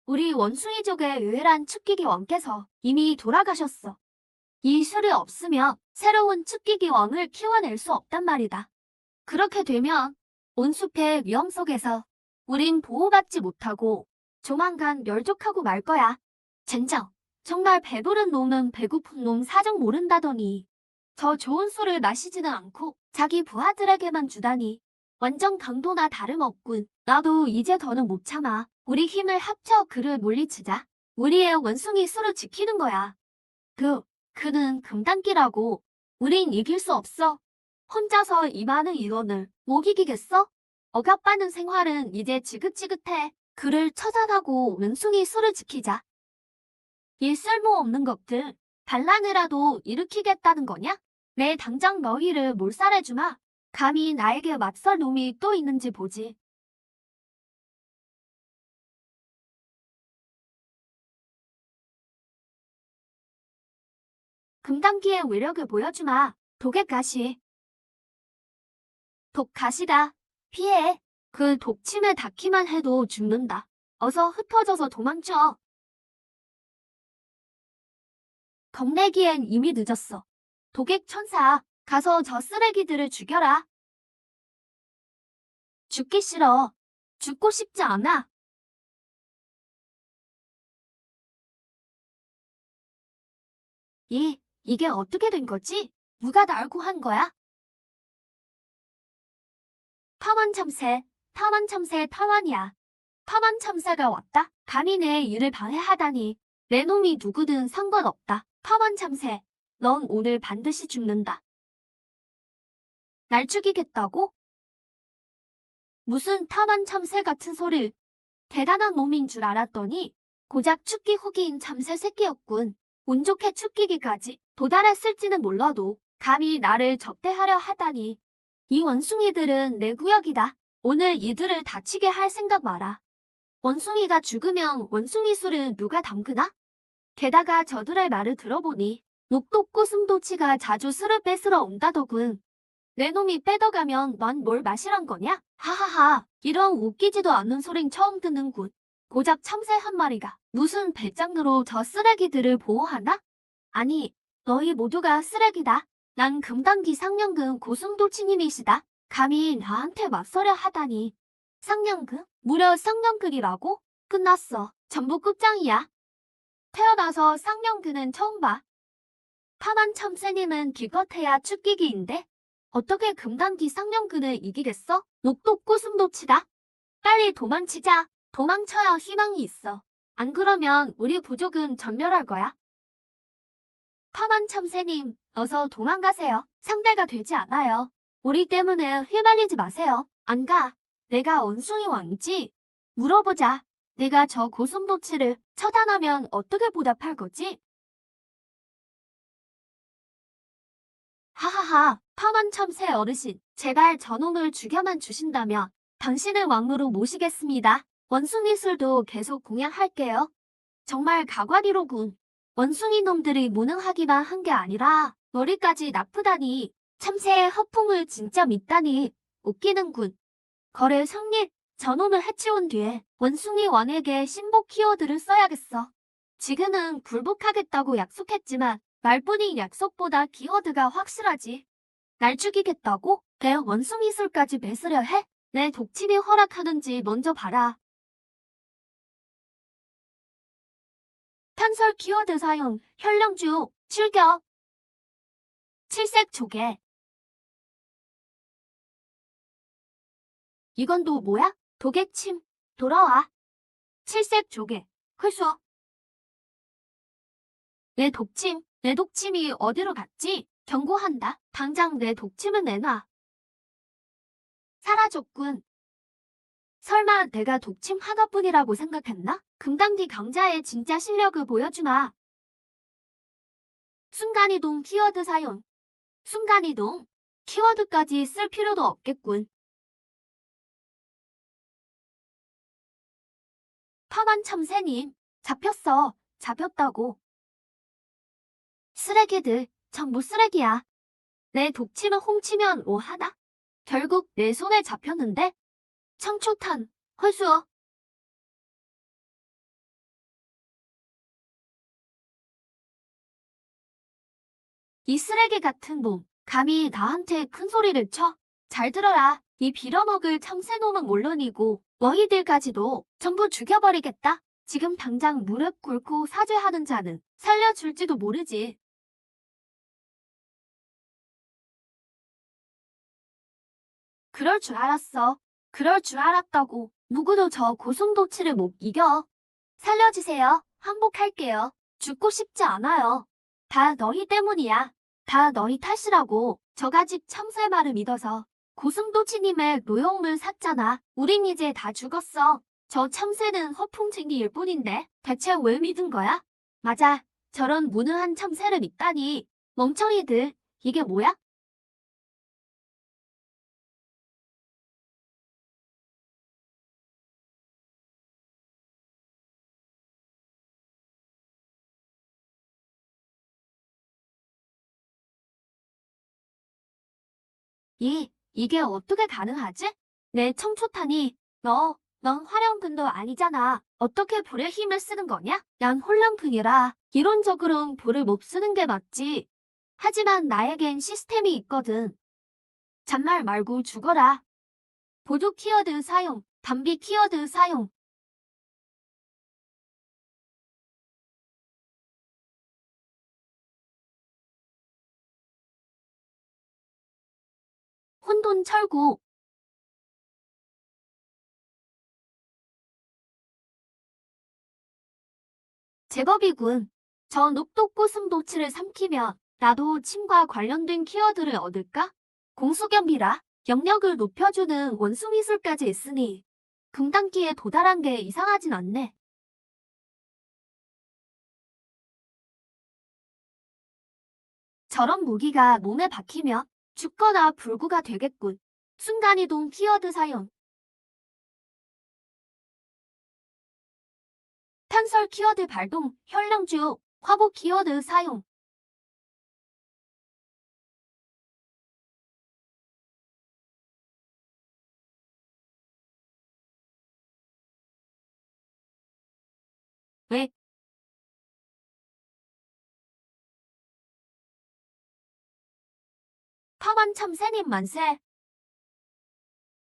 우리 원숭이족의 유일한 축기기 왕께서 이미 돌아가셨어. 이 술이 없으면 새로운 축기기 왕을 키워낼 수 없단 말이다. 그렇게 되면 온 숲의 위험 속에서 우린 보호받지 못하고 조만간 멸족하고 말 거야. 젠장, 정말 배부른 놈은 배고픈 놈 사정 모른다더니 저 좋은 술을 마시지는 않고 자기 부하들에게만 주다니. 완전 강도나 다름없군. 나도 이제 더는 못 참아. 우리 힘을 합쳐 그를 물리치자. 우리의 원숭이 수를 지키는 거야. 그는 금단기라고. 우린 이길 수 없어. 혼자서 이 많은 인원을 못 이기겠어? 억압받는 생활은 이제 지긋지긋해. 그를 처단하고 원숭이 수를 지키자. 이 쓸모없는 것들, 반란이라도 일으키겠다는 거냐? 내 당장 너희를 몰살해주마. 감히 나에게 맞설 놈이 또 있는지 보지. 금단기의 위력을 보여주마. 독의가시. 독가시다. 피해. 그 독침에 닿기만 해도 죽는다. 어서 흩어져서 도망쳐. 겁내기엔 이미 늦었어. 독액 천사, 가서 저 쓰레기들을 죽여라. 죽기 싫어. 죽고 싶지 않아. 이게 어떻게 된 거지? 누가 날고 한 거야? 파원 참새, 파원이야. 파원 참새가 왔다. 감히 내 일을 방해하다니. 내 놈이 누구든 상관없다. 파원 참새, 넌 오늘 반드시 죽는다. 날 죽이겠다고? 무슨 파원 참새 같은 소리. 대단한 놈인 줄 알았더니 고작 축기 후기인 참새 새끼였군. 운 좋게 축기기까지 도달했을지는 몰라도 감히 나를 접대하려 하다니. 이 원숭이들은 내 구역이다. 오늘 이들을 다치게 할 생각 마라. 원숭이가 죽으면 원숭이 술은 누가 담그나? 게다가 저들의 말을 들어보니 녹독고슴도치가 자주 술을 뺏으러 온다더군. 내 놈이 빼더가면 넌 뭘 마시란 거냐? 하하하, 이런 웃기지도 않는 소린 처음 듣는군. 고작 참새 한 마리가 무슨 배짱으로 저 쓰레기들을 보호하나? 아니, 너희 모두가 쓰레기다. 난 금단기 상령금 고슴도치님이시다. 감히 나한테 맞서려 하다니. 상령금? 무려 상령급이라고? 끝났어. 전부 끝장이야. 태어나서 상령급은 처음 봐. 파만 참새님은 기껏해야 축기기인데 어떻게 금단기 상령급을 이기겠어? 녹독고슴도치다. 빨리 도망치자. 도망쳐야 희망이 있어. 안 그러면 우리 부족은 전멸할 거야. 파만 참새님, 어서 도망가세요. 상대가 되지 않아요. 우리 때문에 휘말리지 마세요. 안 가. 내가 원숭이 왕이지. 물어보자. 내가 저 고슴도치를 처단하면 어떻게 보답할 거지? 하하하, 파만 참새 어르신. 제발 저놈을 죽여만 주신다면 당신을 왕으로 모시겠습니다. 원숭이 술도 계속 공양할게요. 정말 가관이로군. 원숭이 놈들이 무능하기만 한 게 아니라 머리까지 나쁘다니. 참새의 허풍을 진짜 믿다니. 웃기는군. 거래 성립. 저놈을 해치운 뒤에 원숭이 왕에게 신복 키워드를 써야겠어. 지금은 굴복하겠다고 약속했지만 말뿐인 약속보다 키워드가 확실하지. 날 죽이겠다고? 내 원숭이 술까지 뺏으려 해? 내 독침이 허락하는지 먼저 봐라. 탄설 키워드 사용, 현령주, 출격. 칠색 조개. 이건 또 뭐야? 도개침. 돌아와. 칠색 조개. 흡수. 내 독침이 어디로 갔지? 경고한다. 당장 내 독침은 내놔. 사라졌군. 설마 내가 독침 하나뿐이라고 생각했나? 금강디 강자의 진짜 실력을 보여주마. 순간이동 키워드 사용. 순간이동. 키워드까지 쓸 필요도 없겠군. 파만 참새님, 잡혔어. 잡혔다고. 쓰레기들, 전부 쓰레기야. 내 독침을 훔치면 뭐하나? 결국 내 손에 잡혔는데? 청초탄, 헐수어. 이 쓰레기 같은 놈, 감히 나한테 큰 소리를 쳐? 잘 들어라. 이 빌어먹을 참새놈은 물론이고 너희들까지도 전부 죽여버리겠다. 지금 당장 무릎 꿇고 사죄하는 자는 살려줄지도 모르지. 그럴 줄 알았어. 그럴 줄 알았다고. 누구도 저 고슴도치를 못 이겨. 살려주세요. 항복할게요. 죽고 싶지 않아요. 다 너희 때문이야. 다 너희 탓이라고. 저가집 참새 말을 믿어서 고슴도치님의 노여움을 샀잖아. 우린 이제 다 죽었어. 저 참새는 허풍쟁이일 뿐인데 대체 왜 믿은 거야? 맞아. 저런 무능한 참새를 믿다니. 멍청이들. 이게 뭐야? 이게 어떻게 가능하지? 내 청초탄이, 넌 화룡근도 아니잖아. 어떻게 불의 힘을 쓰는 거냐? 난 혼란근이라 이론적으론 불을 못 쓰는 게 맞지. 하지만 나에겐 시스템이 있거든. 잔말 말고 죽어라. 보조 키워드 사용, 담비 키워드 사용. 혼돈 철구. 제법이군. 저 녹독고슴도치를 삼키면 나도 침과 관련된 키워드를 얻을까? 공수겸비라 영역을 높여주는 원숭이술까지 있으니 금단기에 도달한 게 이상하진 않네. 저런 무기가 몸에 박히면 죽거나 불구가 되겠군. 순간이동 키워드 사용. 탄설 키워드 발동, 현령주, 화보 키워드 사용. 왜? 파만 참새님 만세.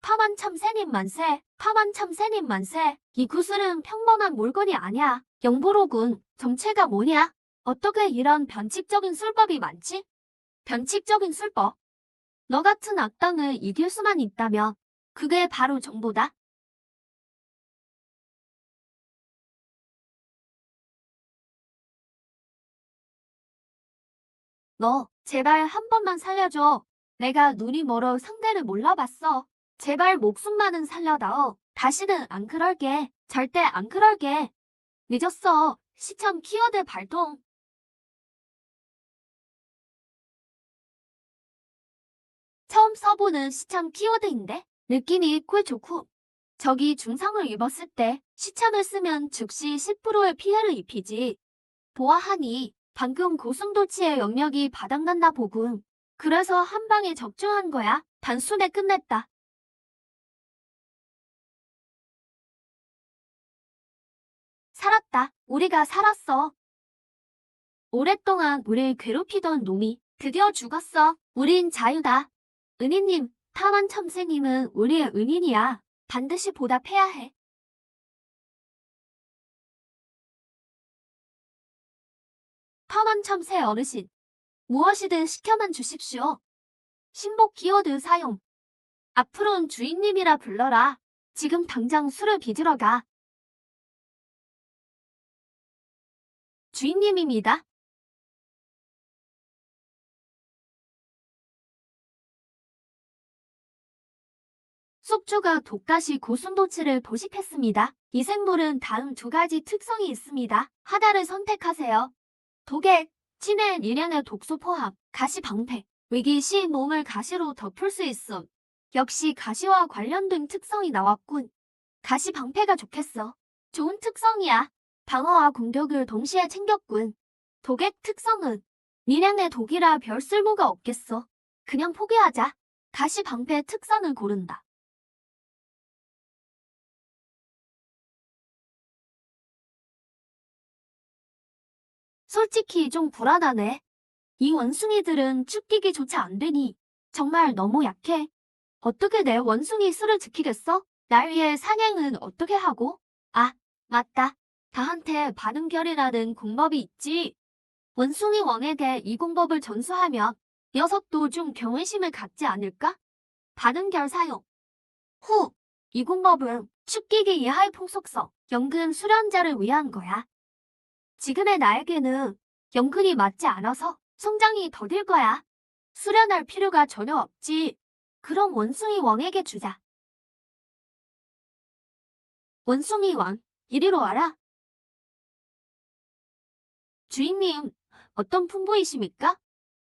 파만 참새님 만세. 파만 참새님 만세. 이 구슬은 평범한 물건이 아니야. 영보로군. 정체가 뭐냐? 어떻게 이런 변칙적인 술법이 많지? 변칙적인 술법. 너 같은 악당을 이길 수만 있다면 그게 바로 정보다. 너 제발 한 번만 살려줘. 내가 눈이 멀어 상대를 몰라봤어. 제발 목숨만은 살려다오. 다시는 안 그럴게. 절대 안 그럴게. 늦었어. 시참 키워드 발동. 처음 써보는 시참 키워드인데 느낌이 꿀 좋고 적이 중상을 입었을 때 시참을 쓰면 즉시 10%의 피해를 입히지. 보아하니 방금 고슴도치의 영역이 바닥났나 보군. 그래서 한 방에 적중한 거야. 단숨에 끝냈다. 살았다. 우리가 살았어. 오랫동안 우릴 괴롭히던 놈이 드디어 죽었어. 우린 자유다. 은희님, 타만 첨새님은 우리의 은인이야. 반드시 보답해야 해. 타만 첨새 어르신, 무엇이든 시켜만 주십시오. 신복 키워드 사용. 앞으론 주인님이라 불러라. 지금 당장 술을 빚으러 가. 주인님입니다. 숙주가 독가시 고순도치를 포식했습니다. 이 생물은 다음 두 가지 특성이 있습니다. 하나를 선택하세요. 독액, 진해 일량의 독소 포함, 가시 방패, 위기 시 몸을 가시로 덮을 수 있음. 역시 가시와 관련된 특성이 나왔군. 가시 방패가 좋겠어. 좋은 특성이야. 방어와 공격을 동시에 챙겼군. 독액 특성은 일량의 독이라 별 쓸모가 없겠어. 그냥 포기하자. 가시 방패 특성을 고른다. 솔직히 좀 불안하네. 이 원숭이들은 쫓기기조차 안 되니 정말 너무 약해. 어떻게 내 원숭이 수를 지키겠어? 날 위해 사냥은 어떻게 하고? 아, 맞다. 다한테 반응결이라는 공법이 있지. 원숭이 왕에게 이 공법을 전수하면 녀석도 좀 경외심을 갖지 않을까? 반응결 사용. 후, 이 공법은 쫓기기 이하의 폭속성, 연근 수련자를 위한 거야. 지금의 나에게는 연근이 맞지 않아서 성장이 더딜 거야. 수련할 필요가 전혀 없지. 그럼 원숭이 왕에게 주자. 원숭이 왕, 이리로 와라. 주인님, 어떤 풍부이십니까?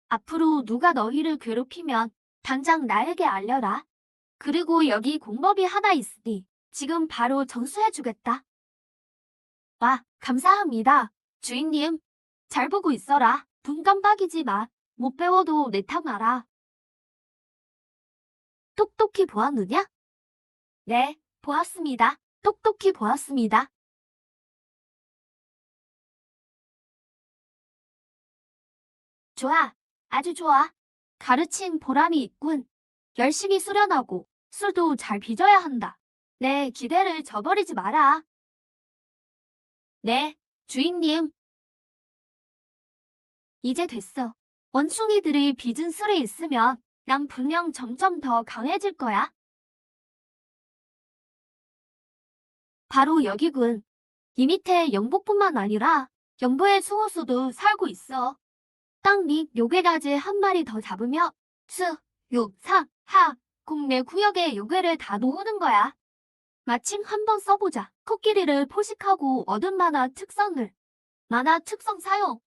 앞으로 누가 너희를 괴롭히면 당장 나에게 알려라. 그리고 여기 공법이 하나 있으니 지금 바로 전수해주겠다. 와, 감사합니다. 주인님, 잘 보고 있어라. 눈 깜빡이지 마. 못 배워도 내 탓 알아. 똑똑히 보았느냐? 네, 보았습니다. 똑똑히 보았습니다. 좋아, 아주 좋아. 가르친 보람이 있군. 열심히 수련하고 술도 잘 빚어야 한다. 내 기대를 저버리지 마라. 네, 주인님. 이제 됐어. 원숭이들이 빚은 술에 있으면 난 분명 점점 더 강해질 거야. 바로 여기군. 이 밑에 영복뿐만 아니라 영부의 수호수도 살고 있어. 땅 밑 요괴가지 한 마리 더 잡으며 수, 육, 사, 하, 국내 구역의 요괴를 다 놓는 거야. 마침 한번 써보자. 코끼리를 포식하고 얻은 만화 특성을. 만화 특성 사용.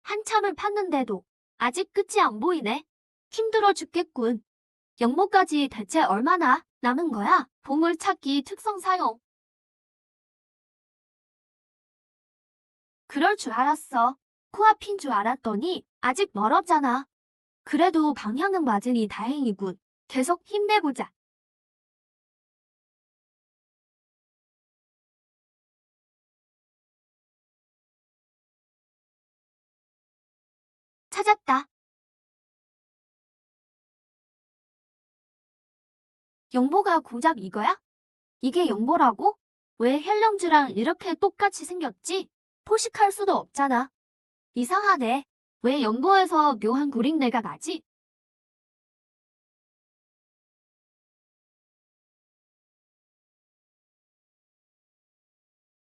한참을 팠는데도 아직 끝이 안 보이네. 힘들어 죽겠군. 영모까지 대체 얼마나 남은 거야? 보물찾기 특성 사용. 그럴 줄 알았어. 코앞인 줄 알았더니 아직 멀었잖아. 그래도 방향은 맞으니 다행이군. 계속 힘내보자. 찾았다. 영모가 고작 이거야? 이게 영모라고? 왜 헬령주랑 이렇게 똑같이 생겼지? 포식할 수도 없잖아. 이상하네. 왜 영모에서 묘한 구린내가 나지?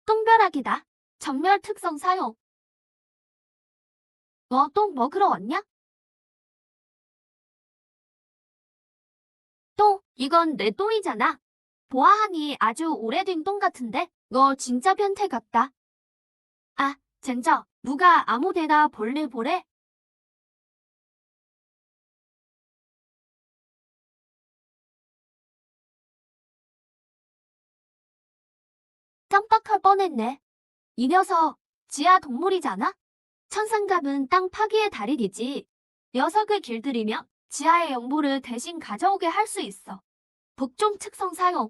똥벼락이다. 정멸 특성 사용. 너 똥 먹으러 왔냐? 똥, 이건 내 똥이잖아. 보아하니 아주 오래된 똥 같은데? 너 진짜 변태 같다. 아, 젠장. 누가 아무데나 볼일 보래? 깜빡할 뻔했네. 이 녀석, 지하 동물이잖아? 천상갑은 땅 파기의 달인이지. 녀석을 길들이면 지하의 영보를 대신 가져오게 할 수 있어. 복종 특성 사용.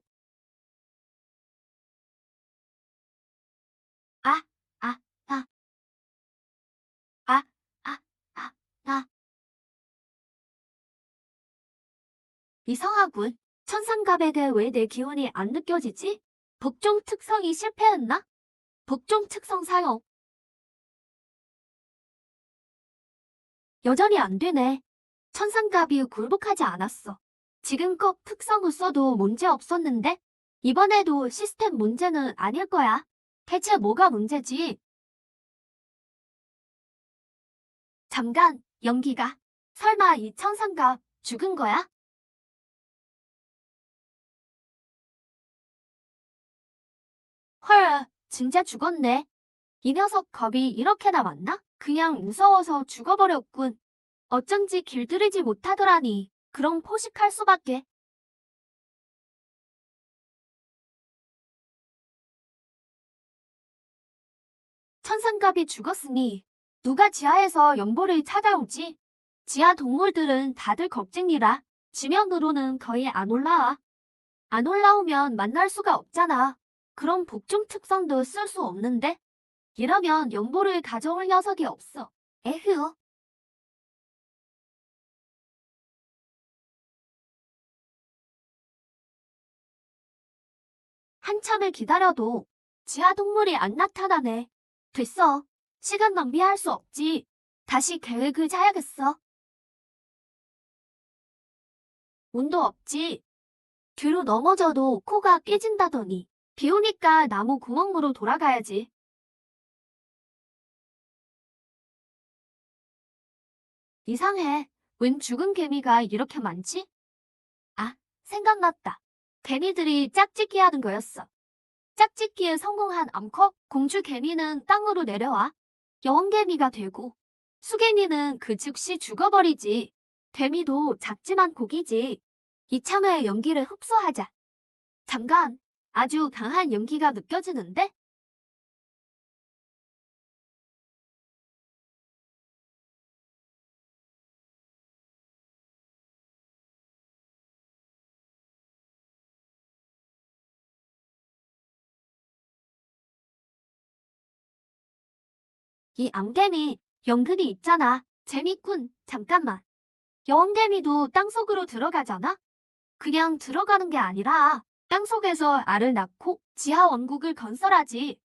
아, 아, 아, 아, 아, 아, 아. 이상하군. 천상갑에게 왜 내 기운이 안 느껴지지? 복종 특성이 실패했나? 복종 특성 사용. 여전히 안 되네. 천상갑이 굴복하지 않았어. 지금껏 특성을 써도 문제 없었는데 이번에도 시스템 문제는 아닐 거야. 대체 뭐가 문제지? 잠깐, 연기가. 설마 이 천상갑 죽은 거야? 헐, 진짜 죽었네. 이 녀석 겁이 이렇게나 많나? 그냥 무서워서 죽어버렸군. 어쩐지 길들이지 못하더라니. 그럼 포식할 수밖에. 천상갑이 죽었으니 누가 지하에서 연보를 찾아오지? 지하 동물들은 다들 겁쟁이라 지면으로는 거의 안 올라와. 안 올라오면 만날 수가 없잖아. 그럼 복종 특성도 쓸 수 없는데? 이러면 연보를 가져올 녀석이 없어. 에휴. 한참을 기다려도 지하 동물이 안 나타나네. 됐어. 시간 낭비할 수 없지. 다시 계획을 짜야겠어. 운도 없지. 뒤로 넘어져도 코가 깨진다더니. 비 오니까 나무 구멍으로 돌아가야지. 이상해. 웬 죽은 개미가 이렇게 많지? 아, 생각났다. 개미들이 짝짓기 하는 거였어. 짝짓기에 성공한 암컷 공주 개미는 땅으로 내려와 여왕개미가 되고 수개미는 그 즉시 죽어버리지. 개미도 작지만 고기지. 이참에 연기를 흡수하자. 잠깐, 아주 강한 연기가 느껴지는데? 이 암개미 연근이 있잖아. 재밌군. 잠깐만. 여왕개미도 땅속으로 들어가잖아? 그냥 들어가는 게 아니라 땅속에서 알을 낳고 지하 왕국을 건설하지.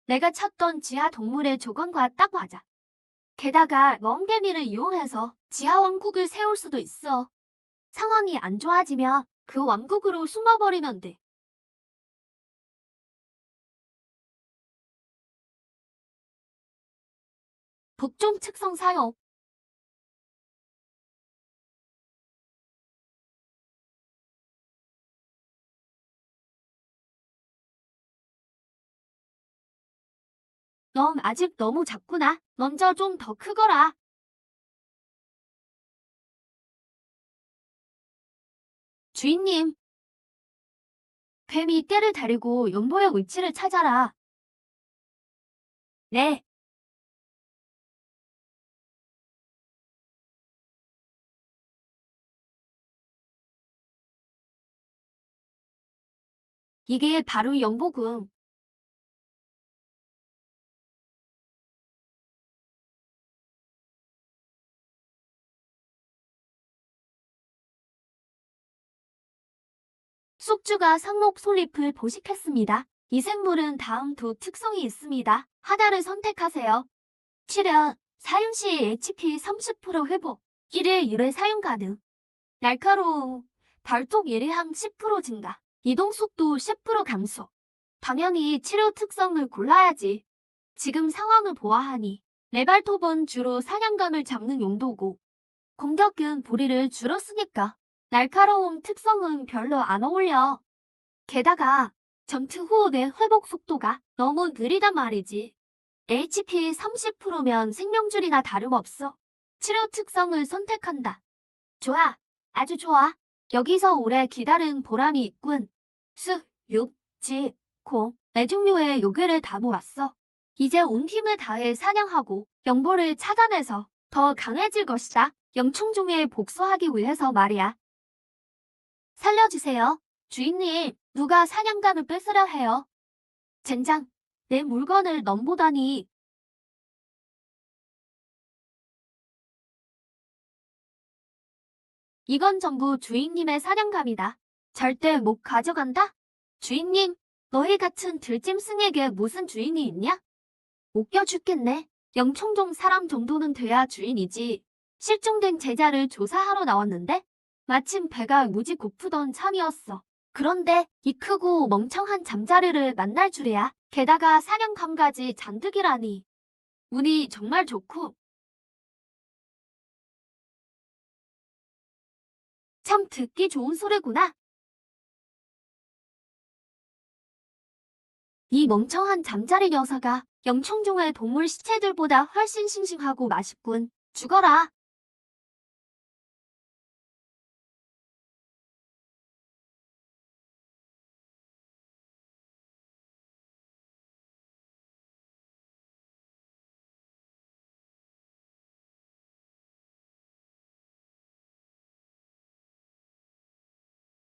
내가 찾던 지하 동물의 조건과 딱 맞아. 게다가 멍개미를 이용해서 지하 왕국을 세울 수도 있어. 상황이 안 좋아지면 그 왕국으로 숨어버리면 돼. 북종 특성 사용. 넌 아직 너무 작구나. 먼저 좀 더 크거라. 주인님, 뱀이 떼를 데리고 연보의 위치를 찾아라. 네, 이게 바로 연보군. 숙주가 상록 솔잎을 보식했습니다. 이 생물은 다음 두 특성이 있습니다. 하나를 선택하세요. 출연, 사용 시 HP 30% 회복, 1일 1회 사용 가능. 날카로움, 발톱 예리함 10% 증가, 이동 속도 10% 감소. 당연히 치료 특성을 골라야지. 지금 상황을 보아하니 레발톱은 주로 사냥감을 잡는 용도고 공격은 보리를 주로 쓰니까 날카로움 특성은 별로 안 어울려. 게다가 전투 후 내 회복 속도가 너무 느리단 말이지. HP 30%면 생명줄이나 다름없어. 치료 특성을 선택한다. 좋아. 아주 좋아. 여기서 오래 기다린 보람이 있군. 수, 육, 지, 콩, 네 종류의 요괴를 다 모았어. 이제 온 힘을 다해 사냥하고 영보를 찾아내서 더 강해질 것이다. 영충종에 복수하기 위해서 말이야. 살려주세요. 주인님, 누가 사냥감을 뺏으려 해요. 젠장, 내 물건을 넘보다니. 이건 전부 주인님의 사냥감이다. 절대 못 가져간다? 주인님, 너희 같은 들짐승에게 무슨 주인이 있냐? 웃겨 죽겠네. 영총종 사람 정도는 돼야 주인이지. 실종된 제자를 조사하러 나왔는데 마침 배가 무지 고프던 참이었어. 그런데 이 크고 멍청한 잠자리를 만날 줄이야. 게다가 사냥감까지 잔뜩이라니. 운이 정말 좋고 참 듣기 좋은 소리구나. 이 멍청한 잠자리 녀석아, 영총종의 동물 시체들보다 훨씬 싱싱하고 맛있군. 죽어라.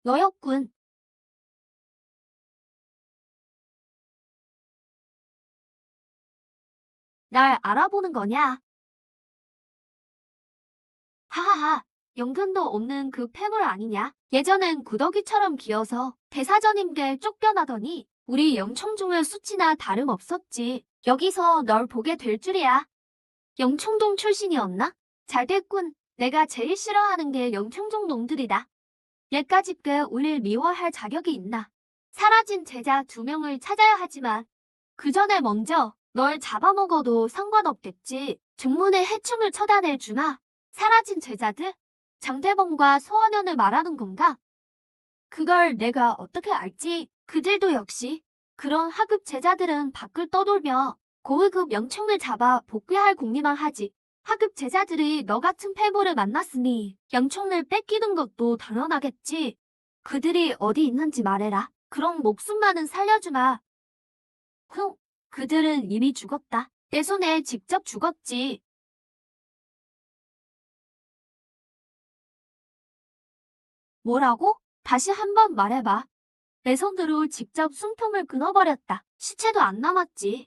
너였군. 날 알아보는 거냐? 하하하, 연근도 없는 그 패물 아니냐? 예전엔 구더기처럼 기어서 대사전임께 쫓겨나더니 우리 영총종의 수치나 다름없었지. 여기서 널 보게 될 줄이야. 영총동 출신이었나? 잘 됐군. 내가 제일 싫어하는 게 영총종 놈들이다. 얘까지 꽤 우릴 미워할 자격이 있나? 사라진 제자 2명을 찾아야 하지만 그 전에 먼저 널 잡아먹어도 상관없겠지. 중문의 해충을 처단해 주나? 사라진 제자들? 장대범과 소원현을 말하는 건가? 그걸 내가 어떻게 알지? 그들도 역시 그런 하급 제자들은 밖을 떠돌며 고위급 명충을 잡아 복귀할 궁리만 하지. 하급 제자들이 너 같은 패보를 만났으니 영총을 뺏기는 것도 당연하겠지. 그들이 어디 있는지 말해라. 그럼 목숨만은 살려주마. 흥, 그들은 이미 죽었다. 내 손에 직접 죽었지. 뭐라고? 다시 한번 말해봐. 내 손으로 직접 숨통을 끊어버렸다. 시체도 안 남았지.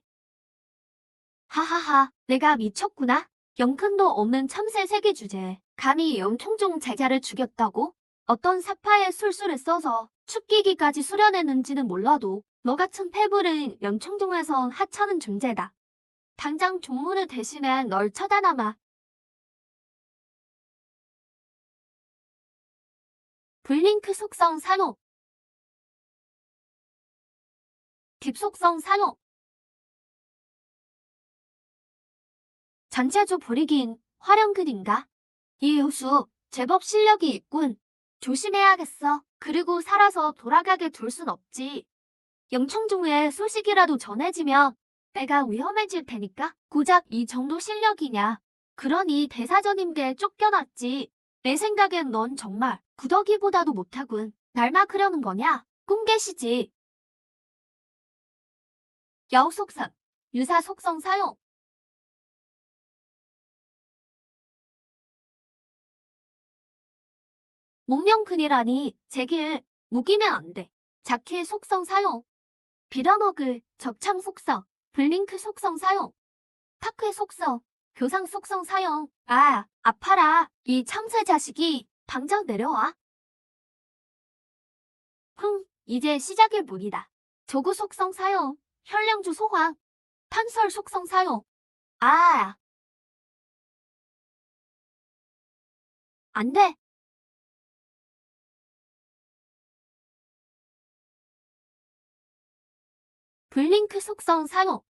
하하하, 내가 미쳤구나. 영큰도 없는 참새 세계 주제에 감히 영총종 제자를 죽였다고? 어떤 사파의 술수를 써서 축기기까지 수련했는지는 몰라도 너 같은 패불은 영총종에선 하찮은 존재다. 당장 종문을 대신해 널 처단하마. 블링크 속성 사용, 딥 속성 사용. 전체조 브리긴 화령근인가? 이 효수 제법 실력이 있군. 조심해야겠어. 그리고 살아서 돌아가게 둘 순 없지. 영총종의 소식이라도 전해지면 내가 위험해질 테니까. 고작 이 정도 실력이냐. 그러니 대사전임께 쫓겨났지. 내 생각엔 넌 정말 구더기보다도 못하군. 날 막으려는 거냐? 꿈깨시지. 여우 속성, 유사 속성 사용. 목명근이라니 제길 무기면 안 돼. 자킬 속성 사용. 빌어먹을 적창 속성. 블링크 속성 사용. 타크의 속성. 교상 속성 사용. 아, 아파라. 이 참새 자식이 당장 내려와. 이제 시작일 뿐이다. 조구 속성 사용. 현량주 소환. 탄설 속성 사용. 아, 안 돼. 블링크 속성 사용.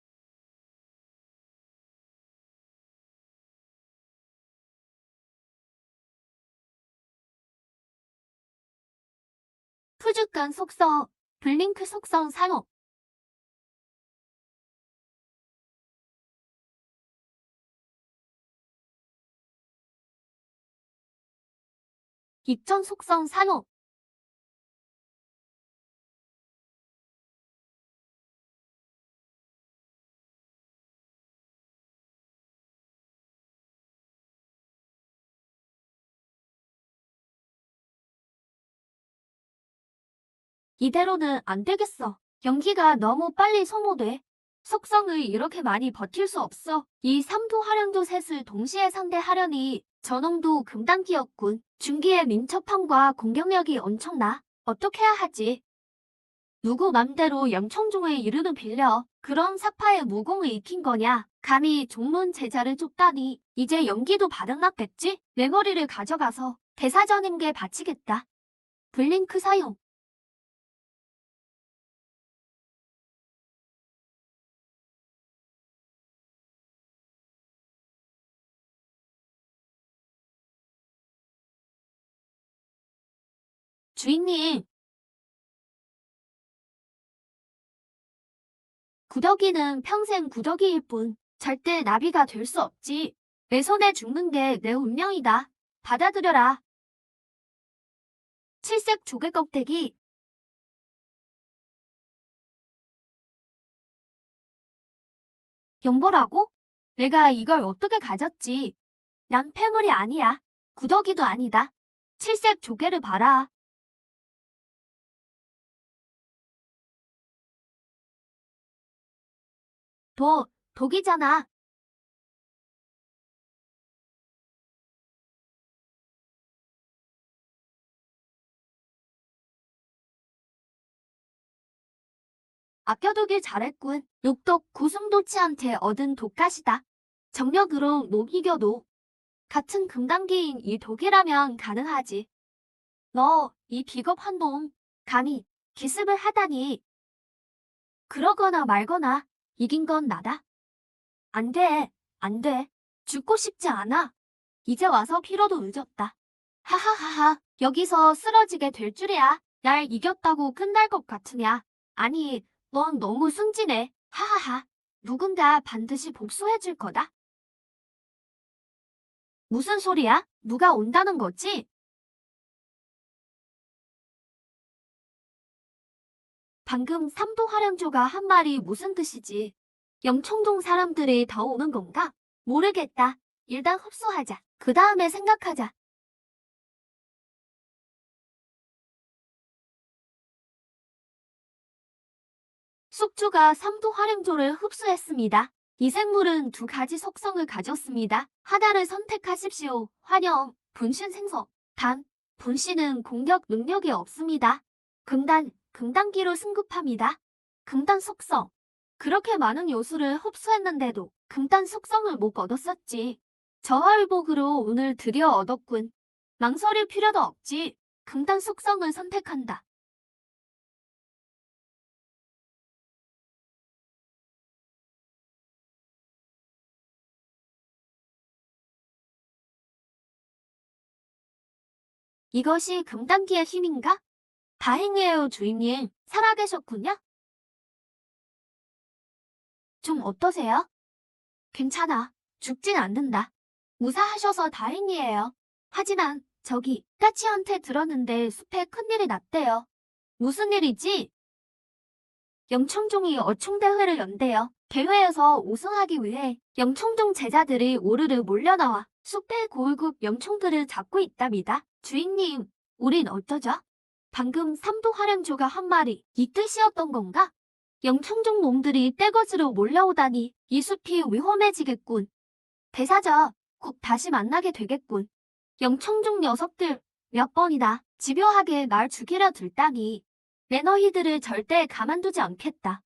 푸주간 속성. 블링크 속성 사용. 입전 속성 사용. 이대로는 안 되겠어. 연기가 너무 빨리 소모돼. 속성을 이렇게 많이 버틸 수 없어. 이 3도 화량도 셋을 동시에 상대하려니 저놈도 금단기였군. 중기의 민첩함과 공격력이 엄청나. 어떻게 해야 하지? 누구 맘대로 영청종의 이름을 빌려 그런 사파의 무공을 익힌 거냐? 감히 종문 제자를 쫓다니 이제 연기도 바닥났겠지? 내 머리를 가져가서 대사전임께 바치겠다. 블링크 사용. 주인님, 구더기는 평생 구더기일 뿐 절대 나비가 될 수 없지. 내 손에 죽는 게 내 운명이다. 받아들여라. 칠색 조개 껍데기. 영보라고? 내가 이걸 어떻게 가졌지? 난 폐물이 아니야. 구더기도 아니다. 칠색 조개를 봐라. 독이잖아. 아껴두길 잘했군. 녹독 고슴도치한테 얻은 독가시다. 정력으로 못 이겨도 같은 금단계인 이 독이라면 가능하지. 너, 이 비겁한 놈, 감히 기습을 하다니. 그러거나 말거나 이긴 건 나다. 안 돼, 안 돼. 죽고 싶지 않아. 이제 와서 피로도 늦었다. 하하하하, 여기서 쓰러지게 될 줄이야. 날 이겼다고 끝날 것 같으냐. 아니, 넌 너무 순진해. 하하하, 누군가 반드시 복수해줄 거다. 무슨 소리야? 누가 온다는 거지? 방금 삼도 화량조가 한 말이 무슨 뜻이지? 영청동 사람들이 더 오는 건가? 모르겠다. 일단 흡수하자. 그 다음에 생각하자. 숙주가 삼도 화량조를 흡수했습니다. 이 생물은 두 가지 속성을 가졌습니다. 하나를 선택하십시오. 환영, 분신 생성. 단, 분신은 공격 능력이 없습니다. 금단기로 승급합니다. 금단 속성. 그렇게 많은 요소를 흡수했는데도 금단 속성을 못 얻었었지. 저하위복으로 오늘 드디어 얻었군. 망설일 필요도 없지. 금단 속성을 선택한다. 이것이 금단기의 힘인가? 다행이에요, 주인님. 살아계셨군요. 좀 어떠세요? 괜찮아. 죽진 않는다. 무사하셔서 다행이에요. 하지만 저기 까치한테 들었는데 숲에 큰일이 났대요. 무슨 일이지? 영청종이 어총대회를 연대요. 대회에서 우승하기 위해 영청종 제자들이 오르르 몰려나와 숲의 고위급 영총들을 잡고 있답니다. 주인님, 우린 어쩌죠? 방금 삼도 화량조가 한 말이 이 뜻이었던 건가? 영청종 놈들이 떼거지로 몰려오다니 이 숲이 위험해지겠군. 대사자, 곧 다시 만나게 되겠군. 영청종 녀석들 몇 번이나 집요하게 날 죽이려 들다니. 내 너희들을 절대 가만두지 않겠다.